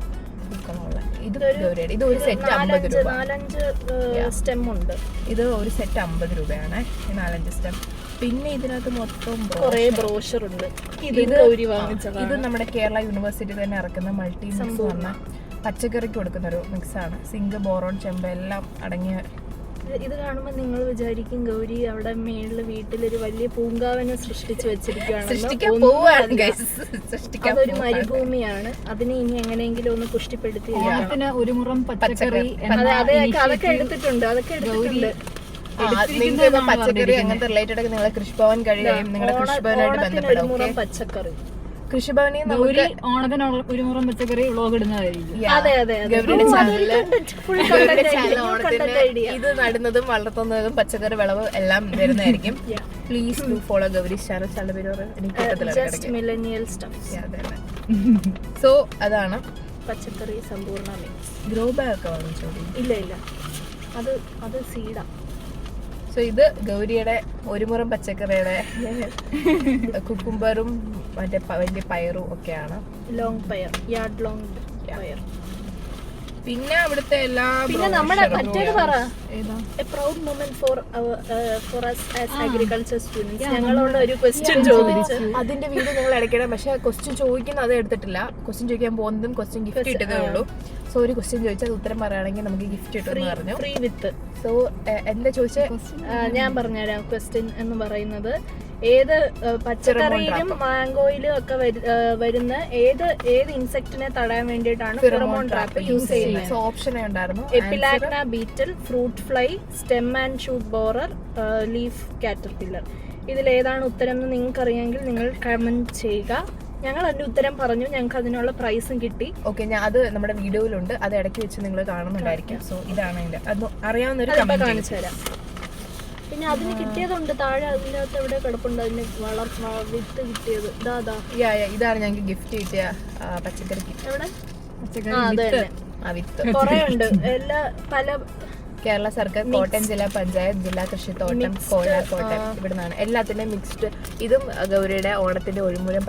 പൂക്കളുള്ള ഇത് ഒരു സെറ്റ് 50 രൂപ. 4-5 സ്റ്റെം ഉണ്ട്. ഇത് ഒരു സെറ്റ് 50 രൂപയാണ്, 4-5 സ്റ്റെം. പിന്നെ ഇതിനകത്ത് മൊത്തം കുറേ ബ്രോഷർ ഉണ്ട്. ഇത് നമ്മുടെ കേരള യൂണിവേഴ്സിറ്റി തന്നെ ഇറക്കുന്ന മൾട്ടി മിക്സ് പറഞ്ഞ പച്ചക്കറിക്ക് കൊടുക്കുന്ന ഒരു മിക്സാണ്. സിങ്ക്, ബോറോൺ, ചെമ്പ് എല്ലാം അടങ്ങിയ. ഇത് കാണുമ്പോൾ നിങ്ങൾ വിചാരിക്കും ഗൗരി അവിടെ മേളില് വീട്ടിലൊരു വലിയ പൂങ്കാവനെ സൃഷ്ടിച്ചു വെച്ചിരിക്കുകയാണ്. അതൊരു മരുഭൂമിയാണ്. അതിനെ ഇനി എങ്ങനെയെങ്കിലും ഒന്ന് പുഷ്ടിപ്പെടുത്തി ഒരു മുറം പച്ചക്കറി അതൊക്കെ എടുത്തിട്ടുണ്ട്. പച്ചക്കറി അങ്ങനത്തെ റിലേറ്റഡ് ഒക്കെ നിങ്ങളെ കൃഷിഭവൻ കഴിയും. നിങ്ങളുടെ കൃഷിഭവനായിട്ട് ബന്ധപ്പെടും. പച്ചക്കറി കൃഷിഭവനിൽ ഓണത്തിന് ഒരു മുറം പച്ചക്കറി വ്ളോഗ് ഇടുന്നതായിരിക്കും. ഗൗരിയുടെ ചാനലില് ഇത് നടുന്നതും വളർത്തുന്നതും പച്ചക്കറി വിളവ് എല്ലാം വരുന്നതായിരിക്കും. Please do follow Gauri channel. Channel പേര് സോ അതാണ് പച്ചക്കറി സമ്പൂർണ്ണ മിക്സ്. ഗ്രോ ബാഗ് ഒക്കെ വാങ്ങിച്ചോ? ഇല്ല, അത് സീഡാ. സോ ഇത് ഗൗരിയുടെ ഒരു മുറം പച്ചക്കറിയുടെ കുക്കുംബറും മറ്റേ വലിയ പയറും ഒക്കെയാണ്. ലോങ് പയർ, യാർഡ് ലോങ് പയർ. പിന്നെ അവിടുത്തെ എല്ലാ നമ്മുടെ മറ്റേത് പറ, a proud moment for us as agriculture students. ഞങ്ങളോട് ഒരു ക്വസ്റ്റ്യൻ ചോദിച്ചു. അതിന്റെ വീഡിയോ ഞങ്ങൾ ഇടയ്ക്കിടാം. പക്ഷെ ക്വസ്റ്റ്യൻ ചോദിക്കുന്ന അത് എടുത്തിട്ടില്ല. ക്വസ്റ്റ്യൻ ചോദിക്കാൻ പോകുന്നതും ക്വസ്റ്റ്യൻ ഗിഫ്റ്റ് കിട്ടുന്നതേ ഉള്ളൂ. സോ ഒരു ക്വസ്റ്റ്യൻ ചോദിച്ചാൽ ഉത്തരം പറയുകയാണെങ്കിൽ നമുക്ക് ഗിഫ്റ്റ് കിട്ടുമെന്ന് പറഞ്ഞു. ഫ്രീ വിത്ത്. സോ എന്താ ചോദിച്ചത്? ഞാൻ പറഞ്ഞുതരാം. ക്വസ്റ്റ്യൻ എന്ന് പറയുന്നത് ഏത് പച്ചക്കറിയിലും മാംഗോയിലും ഒക്കെ വരുന്ന ഏത് ഇൻസെക്റ്റിനെ തടയാൻ വേണ്ടിയിട്ടാണ് ഫെറമോൺ ട്രാപ്പ് യൂസ് ചെയ്യുന്നത്? ഓപ്ഷനേ ഉണ്ടായിരുന്നു. Epilachna beetle, fruit fly, stem and shoot borer, leaf caterpillar. ഇതിലേതാണ് ഉത്തരം എന്ന് നിങ്ങൾക്ക് അറിയാമെങ്കിൽ നിങ്ങൾ കമന്റ് ചെയ്യുക. ഞങ്ങൾ അതിന്റെ ഉത്തരം പറഞ്ഞു. ഞങ്ങൾക്ക് അതിനുള്ള പ്രൈസും കിട്ടി. ഓക്കെ, അത് നമ്മുടെ വീഡിയോയിലുണ്ട്. അത് ഇടയ്ക്ക് വെച്ച് നിങ്ങൾ കാണുന്നുണ്ടായിരിക്കും. സോ ഇതാണ് അതിന്റെ അത് അറിയാവുന്ന ഒരു കാണിച്ചു തരാം. പിന്നെ അതിന് കിട്ടിയതുണ്ട് താഴെ, അതിൻ്റെ അകത്ത് എവിടെ കിടപ്പുണ്ട് അതിന് വിത്ത് കിട്ടിയത്. ഇതാണ് ഞങ്ങൾക്ക് ഗിഫ്റ്റ് കിട്ടിയ പച്ചക്കറിക്ക്. എവിടെ? കുറെ ഉണ്ട്. എല്ലാ പല കേരള സർക്കാർ, കോട്ടയം ജില്ലാ പഞ്ചായത്ത്, ജില്ലാ കൃഷിത്തോട്ടം, കോട്ടയം, ഇവിടുന്നാണ് എല്ലാത്തിന്റെയും മിക്സ്ഡ്. ഇതും ഗൗരിയുടെ ഓണത്തിന്റെ ഒരു മുറം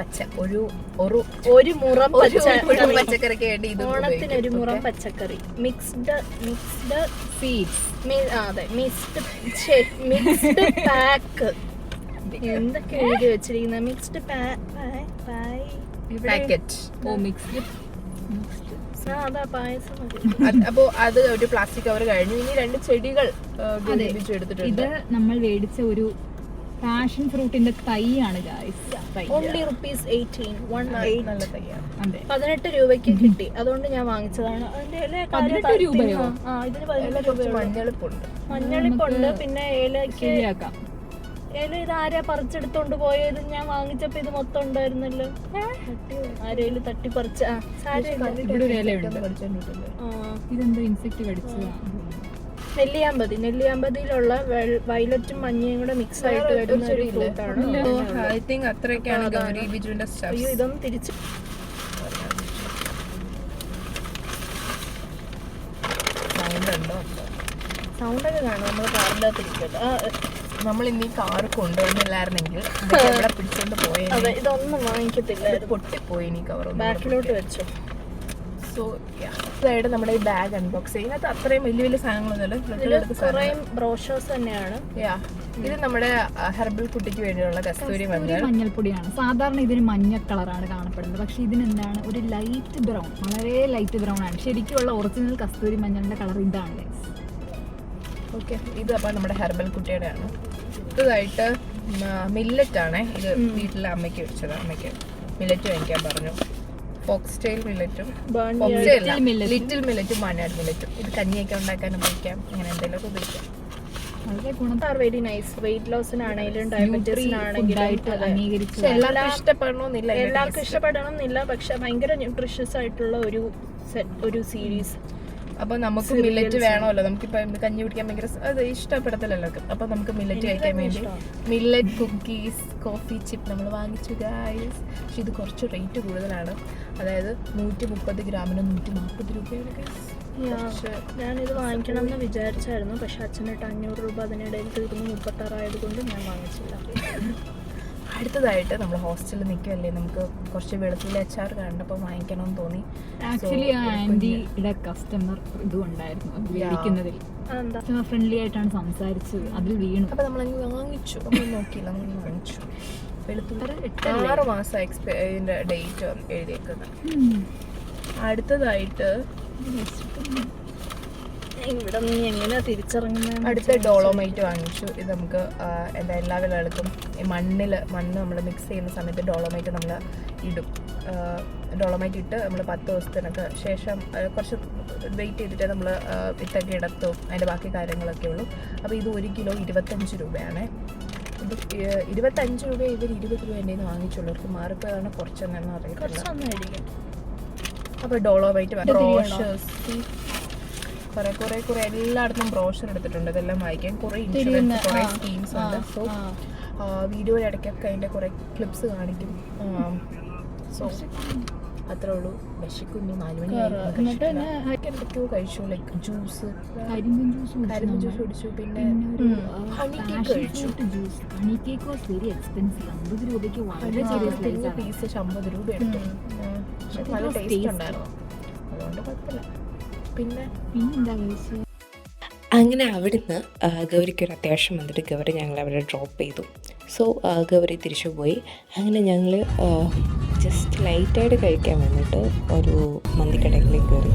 പച്ചക്കറിക്ക് വേണ്ടി ഓണത്തിന് ഒരു മുറം പച്ചക്കറി മിക്സ്ഡ് സീഡ്സ്. അതെ, മിക്സ്ഡ് പാക്ക്. എന്തൊക്കെ എഴുതി വെച്ചിരിക്കുന്ന മിക്സ്ഡ് പാക്കറ്റ്. അപ്പോ അത് ഒരു പ്ലാസ്റ്റിക് കവർ കഴിഞ്ഞു. ഇനി 2 ചെടികൾ എടുത്തിട്ടുണ്ട്. ഇത് നമ്മൾ മേടിച്ച ഒരു പാഷൻ ഫ്രൂട്ടിന്റെ തൈയാണ് ഗായ്സ്. Only rupees 18. 18 രൂപയ്ക്ക് കിട്ടി. അതുകൊണ്ട് ഞാൻ വാങ്ങിച്ചതാണ്. അതിന്റെ 18 രൂപയോ? ഇതിന് 18 രൂപ. മഞ്ഞളിപ്പുണ്ട്. പിന്നെ ഏലയ്ക്ക് ഏലും ഇത് ആരാ പറിച്ചെടുത്തോണ്ട് പോയത്? ഞാൻ വാങ്ങിച്ചപ്പോ ഇത് മൊത്തം ഉണ്ടായിരുന്നല്ലോ. ആരേലും തട്ടിപ്പറിച്ച ഇവിടെ ഒരു ഇലയുണ്ട്. ഇതെന്തോ ഇൻസെക്ട് കടിച്ചതാണ്. നെല്ലിയാമ്പതിയിലുള്ള വയലറ്റും മഞ്ഞയും കൂടെ മിക്സ് ആയിട്ട് വരുന്ന ഒരു ഫ്രൂട്ടാണ്. ഐ തിങ്ക് അത്രയൊക്കെയാണ് ഗൗരി ബിജുവിന്റെ സ്റ്റഫ്. അയ്യോ ഇതൊന്നും തിരിച്ച് സൗണ്ടൊക്കെ കാണും. നമ്മൾ കാറിൻ്റെ അകത്തിരിക്കല്ലോ. നമ്മൾ ഇന്ന് ഈ കാറ് കൊണ്ടുവന്നില്ലായിരുന്നെങ്കിൽ ഇവിടെ പിടിച്ചോണ്ട് പോയ അതെ, ഇതൊന്നും വാങ്ങിക്കത്തില്ല. പൊട്ടിപ്പോയി ഈ കവർ. ബാക്കിലോട്ട് വെച്ചോ. സോ അതായത് നമ്മുടെ ഈ ബാഗ് അൺബോക്സ് ചെയ്യുന്നത് അത്രയും വലിയ വലിയ സാധനങ്ങളൊന്നുമല്ല. കുറേ ബ്രോഷേഴ്സ് തന്നെയാണ്. ഇത് നമ്മുടെ ഹെർബൽ കുട്ടിക്ക് വേണ്ടിയുള്ള കസ്തൂരി മഞ്ഞൾപ്പൊടിയാണ്. സാധാരണ ഇതിന് മഞ്ഞ കളറാണ് കാണപ്പെടുന്നത്, പക്ഷെ ഇതിനെന്താണ് ഒരു ലൈറ്റ് ബ്രൗൺ, വളരെ ലൈറ്റ് ബ്രൗൺ ആണ്. ശരിക്കുള്ള ഒറിജിനൽ കസ്തൂരി മഞ്ഞളിന്റെ കളർ ഇതാണ്. ഓക്കെ, ഇത് അപ്പം നമ്മുടെ ഹെർബൽ കുട്ടിയുടെ ആണ്. ഇതായിട്ട് മില്ലറ്റ് ആണ്. ഇത് വീട്ടിലെ അമ്മയ്ക്ക് വെച്ചത്. അമ്മയ്ക്ക് മില്ലറ്റ് വാങ്ങിക്കാൻ പറഞ്ഞു. ഫോക്സ്റ്റൈൽ മില്ലറ്റും ലിറ്റിൽ മില്ലറ്റും മാനാട് മില്ലറ്റും. ഇത് കഞ്ഞിയൊക്കെ ഉണ്ടാക്കാൻ ഉപയോഗിക്കാം, അങ്ങനെ എന്തെങ്കിലുമൊക്കെ ഉപയോഗിക്കാം. വളരെ ഗുണത്താർ വെരി നൈസ്. വെയിറ്റ് ലോസിനാണെങ്കിലും ഡയബറ്റീസിനാണെങ്കിലും എല്ലാവർക്കും ഇഷ്ടപ്പെടണമെന്നില്ല. എല്ലാവർക്കും ഇഷ്ടപ്പെടണമെന്നില്ല, പക്ഷെ ഭയങ്കര ന്യൂട്രീഷ്യസ് ആയിട്ടുള്ള ഒരു സീരീസ്. അപ്പൊ നമുക്ക് മില്ലറ്റ് വേണമല്ലോ. നമുക്കിപ്പോ കഞ്ഞി കുടിക്കാൻ ഭയങ്കര അത് ഇഷ്ടപ്പെടത്തില്ല എല്ലാവർക്കും. അപ്പൊ നമുക്ക് മില്ലറ്റ് കഴിക്കാൻ വേണ്ടി മില്ലറ്റ് കുക്കീസ്, കോഫി ചിപ്പ് നമ്മൾ വാങ്ങിച്ചു ഗായ്സ്. പക്ഷെ ഇത് കുറച്ച് റേറ്റ് കൂടുതലാണ്. അതായത് 130 ഗ്രാമിന് 140 രൂപയാണ് ഗൈസ്. ഞാനിത് വാങ്ങിക്കണം എന്ന് വിചാരിച്ചായിരുന്നു, പക്ഷെ അച്ഛനിട്ട് 500 രൂപ അതിനിടയിൽ തീർന്ന് 36 ആയതുകൊണ്ട് ഞാൻ വാങ്ങിച്ചില്ല. അടുത്തതായിട്ട് നമ്മൾ ഹോസ്റ്റലിൽ നിൽക്കുമല്ലേ, നമുക്ക് കുറച്ച് വെളുത്തുള്ളി അച്ചാർ കണ്ടപ്പോൾ വാങ്ങിക്കണമെന്ന് തോന്നി. ആക്ച്വലി ആ ആന്റിയുടെ കസ്റ്റമർ ഇതും ഉണ്ടായിരുന്നു മേടിക്കുന്നതിൽ. കസ്റ്റമർ ഫ്രണ്ട്ലി ആയിട്ടാണ് സംസാരിച്ചത്, അതിൽ വീണു. അപ്പോൾ നമ്മളങ്ങ് വാങ്ങിച്ചു. നമ്മൾ നോക്കിയില്ല, നമ്മൾ വാങ്ങിച്ചു. വെളുത്തുള്ളി 6 മാസം ഇതിൻ്റെ ഡേറ്റ് എഴുതിയേക്കുന്നത്. അടുത്തതായിട്ട് ഇവിടെ എങ്ങനെയാ തിരിച്ചിറങ്ങുന്നത്? അടുത്ത ഡോളോമൈറ്റ് വാങ്ങിച്ചു. ഇത് നമുക്ക് എല്ലാ വിളകൾക്കും മണ്ണ് നമ്മൾ മിക്സ് ചെയ്യുന്ന സമയത്ത് ഡോളോമൈറ്റ് നമ്മൾ ഇടും. ഡോളോമൈറ്റ് ഇട്ട് നമ്മൾ 10 ദിവസത്തിനൊക്കെ ശേഷം കുറച്ച് വെയിറ്റ് ചെയ്തിട്ട് നമ്മൾ വിത്തൊക്കെ ഇടത്തും അതിൻ്റെ ബാക്കി കാര്യങ്ങളൊക്കെ ഉള്ളൂ. അപ്പോൾ ഇത് 1 കിലോ 25 രൂപയാണ്. ഇത് 25 രൂപ ഇവർ 20 രൂപ എൻ്റെ നിന്ന് വാങ്ങിച്ചുള്ളവർക്ക് മാറിപ്പോയതാണ്. കുറച്ചൊന്നും അറിയില്ല. അപ്പോൾ ഡോളോമൈറ്റ് ബ്രോഷേഴ്സ് കുറെ എല്ലായിടത്തും ബ്രോഷർ എടുത്തിട്ടുണ്ട്. ഇതെല്ലാം വായിക്കാൻ കുറേ ഇൻഷുറൻസ്, കുറേ സ്കീംസ് ഉണ്ട്. സോ വീഡിയോയുടെ ഇടയ്ക്കൊക്കെ അതിൻ്റെ കുറേ ക്ലിപ്സ് കാണിക്കും. സോ അത്രേ ഉള്ളൂ. വിശക്കുന്നു. 4 മണി എന്തൊക്കെയോ കഴിച്ചു. ലൈക്ക് ജ്യൂസ്, കരിമ്പിൻ ജ്യൂസ് കുടിച്ചു. പിന്നെ ഹണി കേക്ക് കഴിച്ചു. Honey cake was very expensive. 50 രൂപയ്ക്ക് വളരെ ചെറിയ പീസ് 50 രൂപ എടുത്തു. പക്ഷെ നല്ല ടേസ്റ്റ് ഉണ്ടായിരുന്നു, അതുകൊണ്ട് കുഴപ്പമില്ല. പിന്നെന്താ കഴിച്ചത്? അങ്ങനെ അവിടുന്ന് ഗൗരിക്കൊരു അത്യാവശ്യം വന്നിട്ട് ഗൗരി ഞങ്ങൾ അവിടെ ഡ്രോപ്പ് ചെയ്തു. സോ ഗൗരി തിരിച്ചു പോയി. അങ്ങനെ ഞങ്ങൾ ജസ്റ്റ് ലൈറ്റായിട്ട് കഴിക്കാൻ വന്നിട്ട് ഒരു മന്തിക്കടയിലേക്ക് കയറി.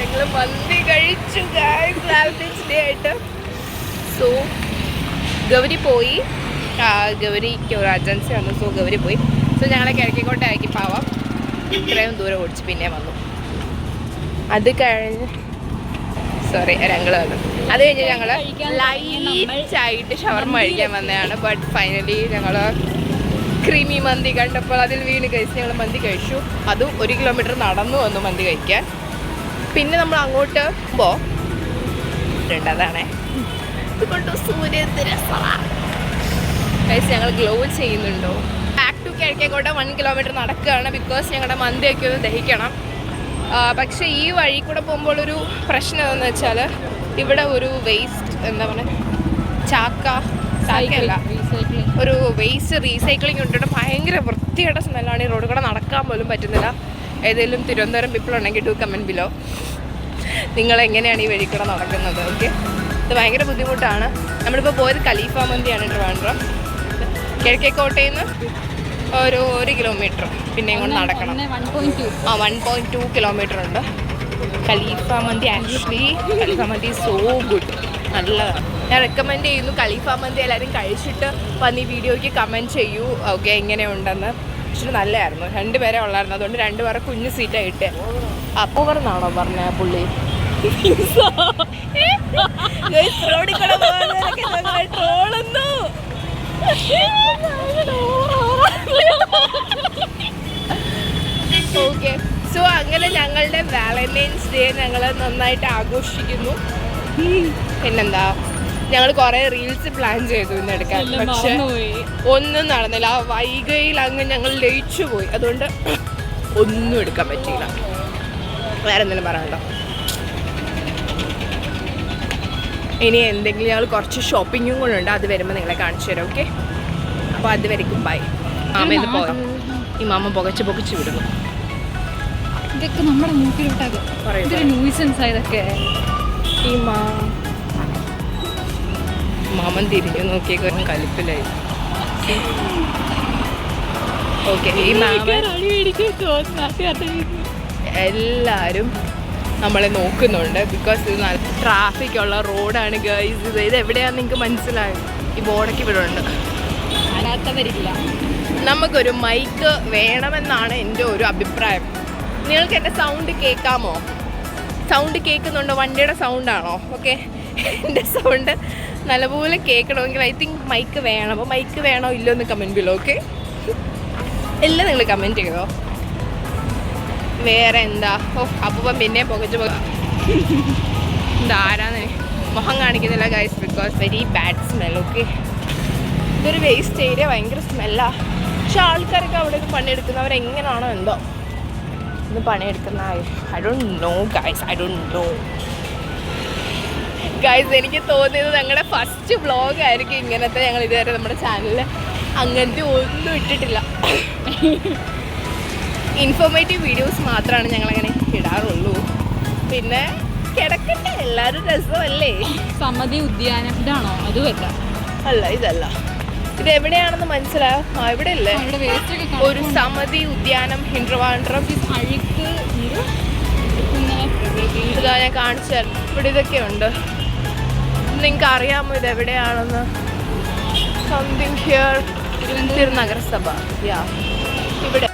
ഞങ്ങൾ മന്തി കഴിച്ചു ആയിട്ട്. സോ ഗൗരി പോയി. ഗൗരിക്ക് ഒരു ഏജൻസി വന്നു. സോ ഗൗരി പോയി. സോ ഞങ്ങളെ കിഴക്കേക്കോട്ടേക്ക് പാവാം ഇത്രയും ദൂരം ഓടിച്ച് പിന്നെ വന്നു. അത് കഴിഞ്ഞ് ഞങ്ങൾ വന്നു. അത് കഴിഞ്ഞ് ഞങ്ങൾ ലൈറ്റായിട്ട് ഷവർമ കഴിക്കാൻ വന്നതാണ്. ബട്ട് ഫൈനലി ഞങ്ങൾ ക്രീമി മന്തി കണ്ടപ്പോൾ അതിൽ വീണ് കഴിച്ച് ഞങ്ങൾ മന്തി കഴിച്ചു. അതും 1 കിലോമീറ്റർ നടന്നു വന്നു മന്തി കഴിക്കാൻ. പിന്നെ നമ്മൾ അങ്ങോട്ട് അതാണേ ഇതുകൊണ്ട് ഞങ്ങൾ ഗ്ലോ ചെയ്യുന്നുണ്ടോ. ബാക്ക് ടു കിഴക്കേക്കോട്ട 1 കിലോമീറ്റർ നടക്കുകയാണ്. ബിക്കോസ് ഞങ്ങളുടെ മന്തിയൊക്കെ ഒന്ന് ദഹിക്കണം. പക്ഷേ ഈ വഴി കൂടെ പോകുമ്പോൾ ഒരു പ്രശ്നം എന്താണെന്ന് വെച്ചാൽ ഇവിടെ ഒരു വേസ്റ്റ് എന്താ പറയുക, ചാക്കയല്ല, ഒരു വേസ്റ്റ് റീസൈക്ലിംഗ് ഉണ്ട്. ഭയങ്കര വൃത്തിയുടെ സ്മെല്ലാണ്. ഈ റോഡ് കൂടെ നടക്കാൻ പോലും പറ്റുന്നില്ല. ഏതെങ്കിലും തിരുവനന്തപുരം പീപ്പിൾ ഉണ്ടെങ്കിൽ ഡു കമൻറ്റ് ബിലോ നിങ്ങൾ എങ്ങനെയാണ് ഈ വഴി കൂടെ നടക്കുന്നത്. ഓക്കെ, ഇത് ഭയങ്കര ബുദ്ധിമുട്ടാണ്. നമ്മളിപ്പോൾ പോയത് ഖലീഫ മന്തിയാണ് ട്രിവാൻഡ്രം. കിഴക്കേക്കോട്ടയിൽ നിന്ന് ഒരു 1 കിലോമീറ്റർ പിന്നെയും കൊണ്ട് നടക്കണം. 1.2 കിലോമീറ്റർ ഉണ്ട്. ഖലീഫ മന്തി ഖലീഫ മന്തി സോ ഗുഡ്, നല്ലതാണ്. ഞാൻ റെക്കമെൻഡ് ചെയ്യുന്നു ഖലീഫ മന്തി. എല്ലാവരും കഴിച്ചിട്ട് വന്ന് ഈ വീഡിയോയ്ക്ക് കമൻറ്റ് ചെയ്യൂ. ഓക്കെ, എങ്ങനെയുണ്ടെന്ന്. ആക്ച്വലി നല്ലതായിരുന്നു, 2 പേരെ ഉള്ളായിരുന്നു. അതുകൊണ്ട് 2 പേരെ കുഞ്ഞു സീറ്റാണ് കിട്ടിയത്. അപ്പോവർന്നാണോ പറഞ്ഞ പുള്ളി? ട്രോളുന്നു. ഓക്കെ, സോ അങ്ങനെ ഞങ്ങളുടെ വാലന്റൈൻസ് ഡേ ഞങ്ങൾ നന്നായിട്ട് ആഘോഷിക്കുന്നു. പിന്നെന്താ, ഞങ്ങൾ കുറേ റീൽസ് പ്ലാൻ ചെയ്തു ഇന്ന് എടുക്കാൻ, പക്ഷെ ഒന്നും നടന്നില്ല. ആ വൈകയിൽ അങ്ങ് ഞങ്ങൾ ലയിച്ചു പോയി. അതുകൊണ്ട് ഒന്നും എടുക്കാൻ പറ്റിയില്ല. വേറെ എന്തെങ്കിലും പറയണ്ടോ? ഇനി എന്തെങ്കിലും ഞങ്ങൾ കുറച്ച് ഷോപ്പിങ്ങും കൂടെ ഉണ്ട്, അത് വരുമ്പോൾ നിങ്ങളെ കാണിച്ചു തരാം. ഓക്കെ, അപ്പോൾ അത് വരയ്ക്കും ബൈ. മാമേന്ന് പോകാം. ഈ മാമ പുകച്ച് വിടുന്നു. ഇതൊക്കെ നമ്മുടെ മൂക്കിലോട്ടാകും. ഇതൊക്കെ ഈ മാമൻ തിരിഞ്ഞു നോക്കിയൊക്കെ കലിപ്പിലായി. ഓക്കെ, ഈ മാമൻ എല്ലാവരും നമ്മളെ നോക്കുന്നുണ്ട്. ബിക്കോസ് ഇത് നല്ല ട്രാഫിക് ഉള്ള റോഡാണ് ഗൈസ്. ഇത് എവിടെയാണെന്ന് നിങ്ങൾക്ക് മനസ്സിലായി. ഈ ബോർഡൊക്കെ ഇവിടെ ഉണ്ട്. വരില്ല. നമുക്കൊരു മൈക്ക് വേണമെന്നാണ് എൻ്റെ ഒരു അഭിപ്രായം. നിങ്ങൾക്ക് എൻ്റെ സൗണ്ട് കേൾക്കാമോ? സൗണ്ട് കേൾക്കുന്നുണ്ടോ? വണ്ടിയുടെ സൗണ്ടാണോ? ഓക്കെ, എൻ്റെ സൗണ്ട് നല്ലപോലെ കേൾക്കണമെങ്കിൽ ഐ തിങ്ക് മൈക്ക് വേണം. അപ്പോൾ മൈക്ക് വേണോ ഇല്ലോ എന്ന് കമൻറ്റ് ചെയ്യലോ. ഓക്കെ, എല്ലാം നിങ്ങൾ കമൻറ്റ് ചെയ്തോ. വേറെ എന്താ? അപ്പം പിന്നെ പുകച്ച് ഇതാരാന്ന് മുഖം കാണിക്കുന്നില്ല guys, because very bad smell. Okay, ഇതൊരു വേസ്റ്റ് ഏരിയ, ഭയങ്കര സ്മെല്ലാണ്. പക്ഷെ ആൾക്കാരൊക്കെ അവിടെ നിന്ന് പണിയെടുക്കുന്നവരെങ്ങനെയാണോ എന്തോ ഇന്ന് പണിയെടുക്കുന്ന. I don't know guys, I don't know guys. എനിക്ക് തോന്നിയത് ഞങ്ങളുടെ ഫസ്റ്റ് വ്ളോഗായിരിക്കും ഇങ്ങനത്തെ. ഞങ്ങൾ ഇതുവരെ നമ്മുടെ ചാനലിൽ അങ്ങനത്തെ ഒന്നും ഇട്ടിട്ടില്ല. ഇൻഫോർമേറ്റീവ് വീഡിയോസ് മാത്രമാണ് ഞങ്ങളങ്ങനെ ഇടാറുള്ളൂ. പിന്നെ കിടക്കട്ടെ, എല്ലാവരും രസമല്ലേ. സമ്മതി ഉദ്യാനം ഇതാണോ? അതുമല്ല, അല്ല, ഇതല്ല. ഇത് എവിടെയാണെന്ന് മനസ്സിലായോ? ഇവിടെ അല്ലേ ഒരു സമിതി ഉദ്യാനം ഹിൻഡ്രവാൻഡ്രം. അഴുക്ക് ഇതാ ഞാൻ കാണിച്ചു തരാം. ഇവിടെ ഇതൊക്കെ ഉണ്ട്. നിങ്ങൾക്ക് അറിയാമോ ഇത് എവിടെയാണെന്ന്? Something here, തിരുനഗരസഭ. യാ, ഇവിടെ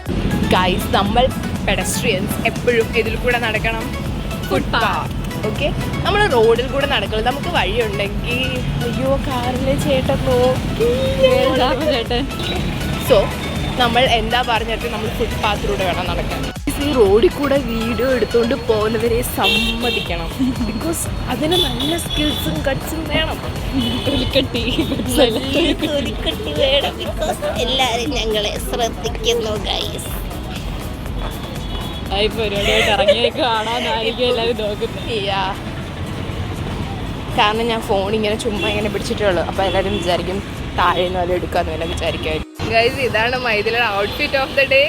ഗൈസ് നമ്മൾ പെഡസ്ട്രിയൻസ് എപ്പോഴും ഇതിൽ കൂടെ നടക്കണം. ഫുട്പാത്ത്. ഓക്കെ, നമ്മൾ റോഡിൽ കൂടെ നടക്കണം. നമുക്ക് വഴിയുണ്ടെങ്കിൽ അയ്യോ കാറിലെ ചേട്ടൻ നോക്കി. സോ നമ്മൾ എന്താ പറഞ്ഞിട്ട് നമ്മൾ ഫുട്പാത്തിലൂടെ വേണം നടക്കാൻ. ഈ റോഡിൽ കൂടെ വീഡിയോ എടുത്തുകൊണ്ട് പോകുന്നവരെ സമ്മതിക്കണം. ബിക്കോസ് അതിന് നല്ല സ്കിൽസും കട്ട്സും വേണം. തൊലിക്കട്ടി വേണം. ബിക്കോസ് എല്ലാവരും ഞങ്ങളെ ശ്രദ്ധിക്കുന്നു ഗൈസ്. കാരണം ഞാൻ ഫോൺ ഇങ്ങനെ ചുമ്മാ ഇങ്ങനെ പിടിച്ചിട്ടുള്ളൂ. അപ്പോൾ എല്ലാവരും വിചാരിക്കും താഴെ നിന്ന് വല്ല എടുക്കാമെന്ന് വല്ല വിചാരിക്കും. ഗൈസ്, ഇതാണ് മൈദിലെ ഔട്ട്ഫിറ്റ് ഓഫ് ദ ഡേ.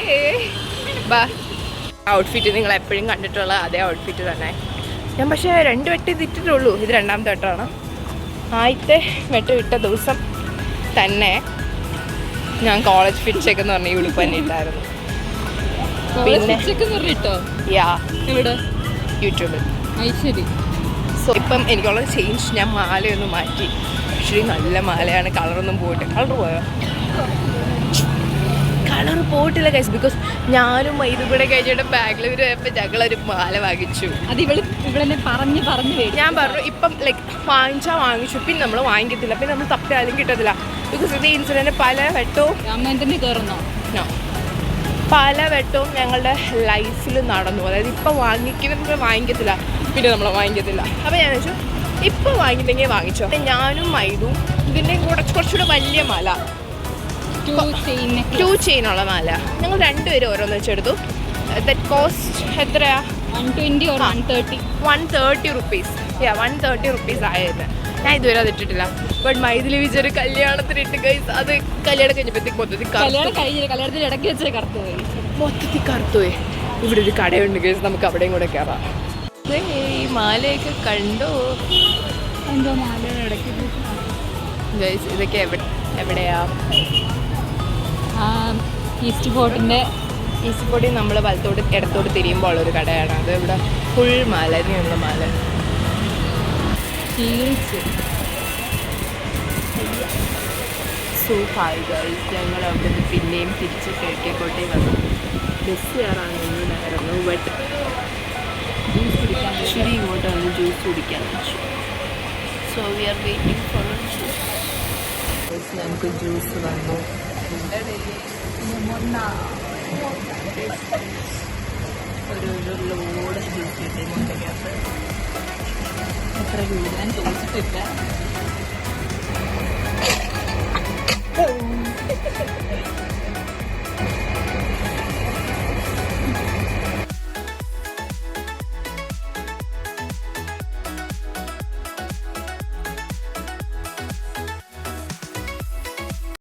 ബാ, ഔട്ട്ഫിറ്റ് നിങ്ങൾ എപ്പോഴും കണ്ടിട്ടുള്ള അതേ ഔട്ട്ഫിറ്റ് തന്നെ. ഞാൻ പക്ഷേ 2 വെട്ട് ഇട്ടിട്ടുള്ളൂ. ഇത് 2ാമത്തെ വെട്ടാണ്. ആദ്യത്തെ വെട്ട് ഇട്ട ദിവസം തന്നെ ഞാൻ കോളേജ് ഫിറ്റ് ചെക്ക് എന്ന് പറഞ്ഞ ഉടുപ്പ് തന്നെ ഇട്ടായിരുന്നു. പിന്നെ യൂട്യൂബിൽ. സോ ഇപ്പം എനിക്കുള്ള ചേഞ്ച്, ഞാൻ മാലയൊന്ന് മാറ്റി. ആക്ച്വലി നല്ല മാലയാണ്. കളറൊന്നും പോയിട്ട്. കളർ പോയോ? കളർ പോയിട്ടില്ല ഗൈസ്. ബിക്കോസ് ഞാനും ഇത് കൂടെ കഴിഞ്ഞിട്ട് ബാംഗ്ലൂർ പോയപ്പോൾ ഞങ്ങളൊരു മാല വാങ്ങിച്ചു. അത് ഇവിടെ പറഞ്ഞു ഞാൻ പറഞ്ഞു ഇപ്പം ലൈക്ക് വാങ്ങിച്ചു. പിന്നെ നമ്മൾ വാങ്ങിക്കത്തില്ല. പിന്നെ നമ്മൾ തപ്പിയാലും കിട്ടത്തില്ല. ബിക്കോസ് ഇത് ഇൻസിഡൻറ്റ് പല വെട്ടവും ഞങ്ങളുടെ ലൈഫിൽ നടന്നു. അതായത് ഇപ്പം വാങ്ങിക്കത്തില്ല, പിന്നെ നമ്മൾ വാങ്ങിക്കത്തില്ല. അപ്പോൾ ഞാൻ വെച്ചു ഇപ്പം വാങ്ങിയില്ലെങ്കിൽ വാങ്ങിച്ചോ. ഞാനും മൈദും ഇതിൻ്റെ കുറച്ചുകൂടെ വലിയ മാല, 2 ചെയിനുള്ള മാല ഞങ്ങൾ 2 പേരും ഓരോന്ന് വെച്ചെടുത്തു. ദറ്റ് കോസ്റ്റ് എത്രയാ? 120 or 130. 130 റുപ്പീസ്. 130 റുപ്പീസ് ആയത്. ഞാൻ ഇതുവരെ അത് ഇട്ടിട്ടില്ല. ബട്ട് മൈദിലി വിചാരിച്ച കല്യാണത്തിന് ഇട്ട് ഗൈസ്. അത് കല്യാണം കഴിഞ്ഞപ്പോഴത്തേക്ക് മൊത്തത്തിൽ കറുത്തുപോയി. ഇവിടെ ഒരു കടയുണ്ട് ഗൈസ്, നമുക്ക് അവിടെയും കൂടെ കയറാം. ഈ മാലയൊക്കെ കണ്ടോ? എന്തോ മാലയുടെ ഇടയ്ക്ക് ഗൈസ് ഇതൊക്കെ എവിടെയാ? ഈസ്റ്റ് ഫോർട്ടിൻ്റെ നമ്മൾ വലത്തോട്ട് ഇടത്തോട്ട് തിരിയുമ്പോൾ ഉള്ളൊരു കടയാണ്. അത് ഇവിടെ ഫുൾ മാല, ഇതിനുള്ള മാല. സോ ഹായ് ഗൈസ്, ഞങ്ങൾ അവിടെ നിന്ന് പിന്നെയും തിരിച്ച് കിഴക്കേക്കോട്ടേ വന്നു. ബസ് കയറാനൊന്നുമായിരുന്നു, ബട്ട് ജ്യൂസ് കുടിക്കാൻ ശരി ഇങ്ങോട്ട് വന്ന് ജ്യൂസ് കുടിക്കാൻ വെച്ചു. So we are waiting for juice. ഞങ്ങൾക്ക് ജ്യൂസ് വന്നു. ഒരു ലോഡ് ജ്യൂസ് കിട്ടി മുട്ടയ്ക്കകത്ത്. എത്ര രൂപ ഞാൻ ചോദിച്ചിട്ടില്ല.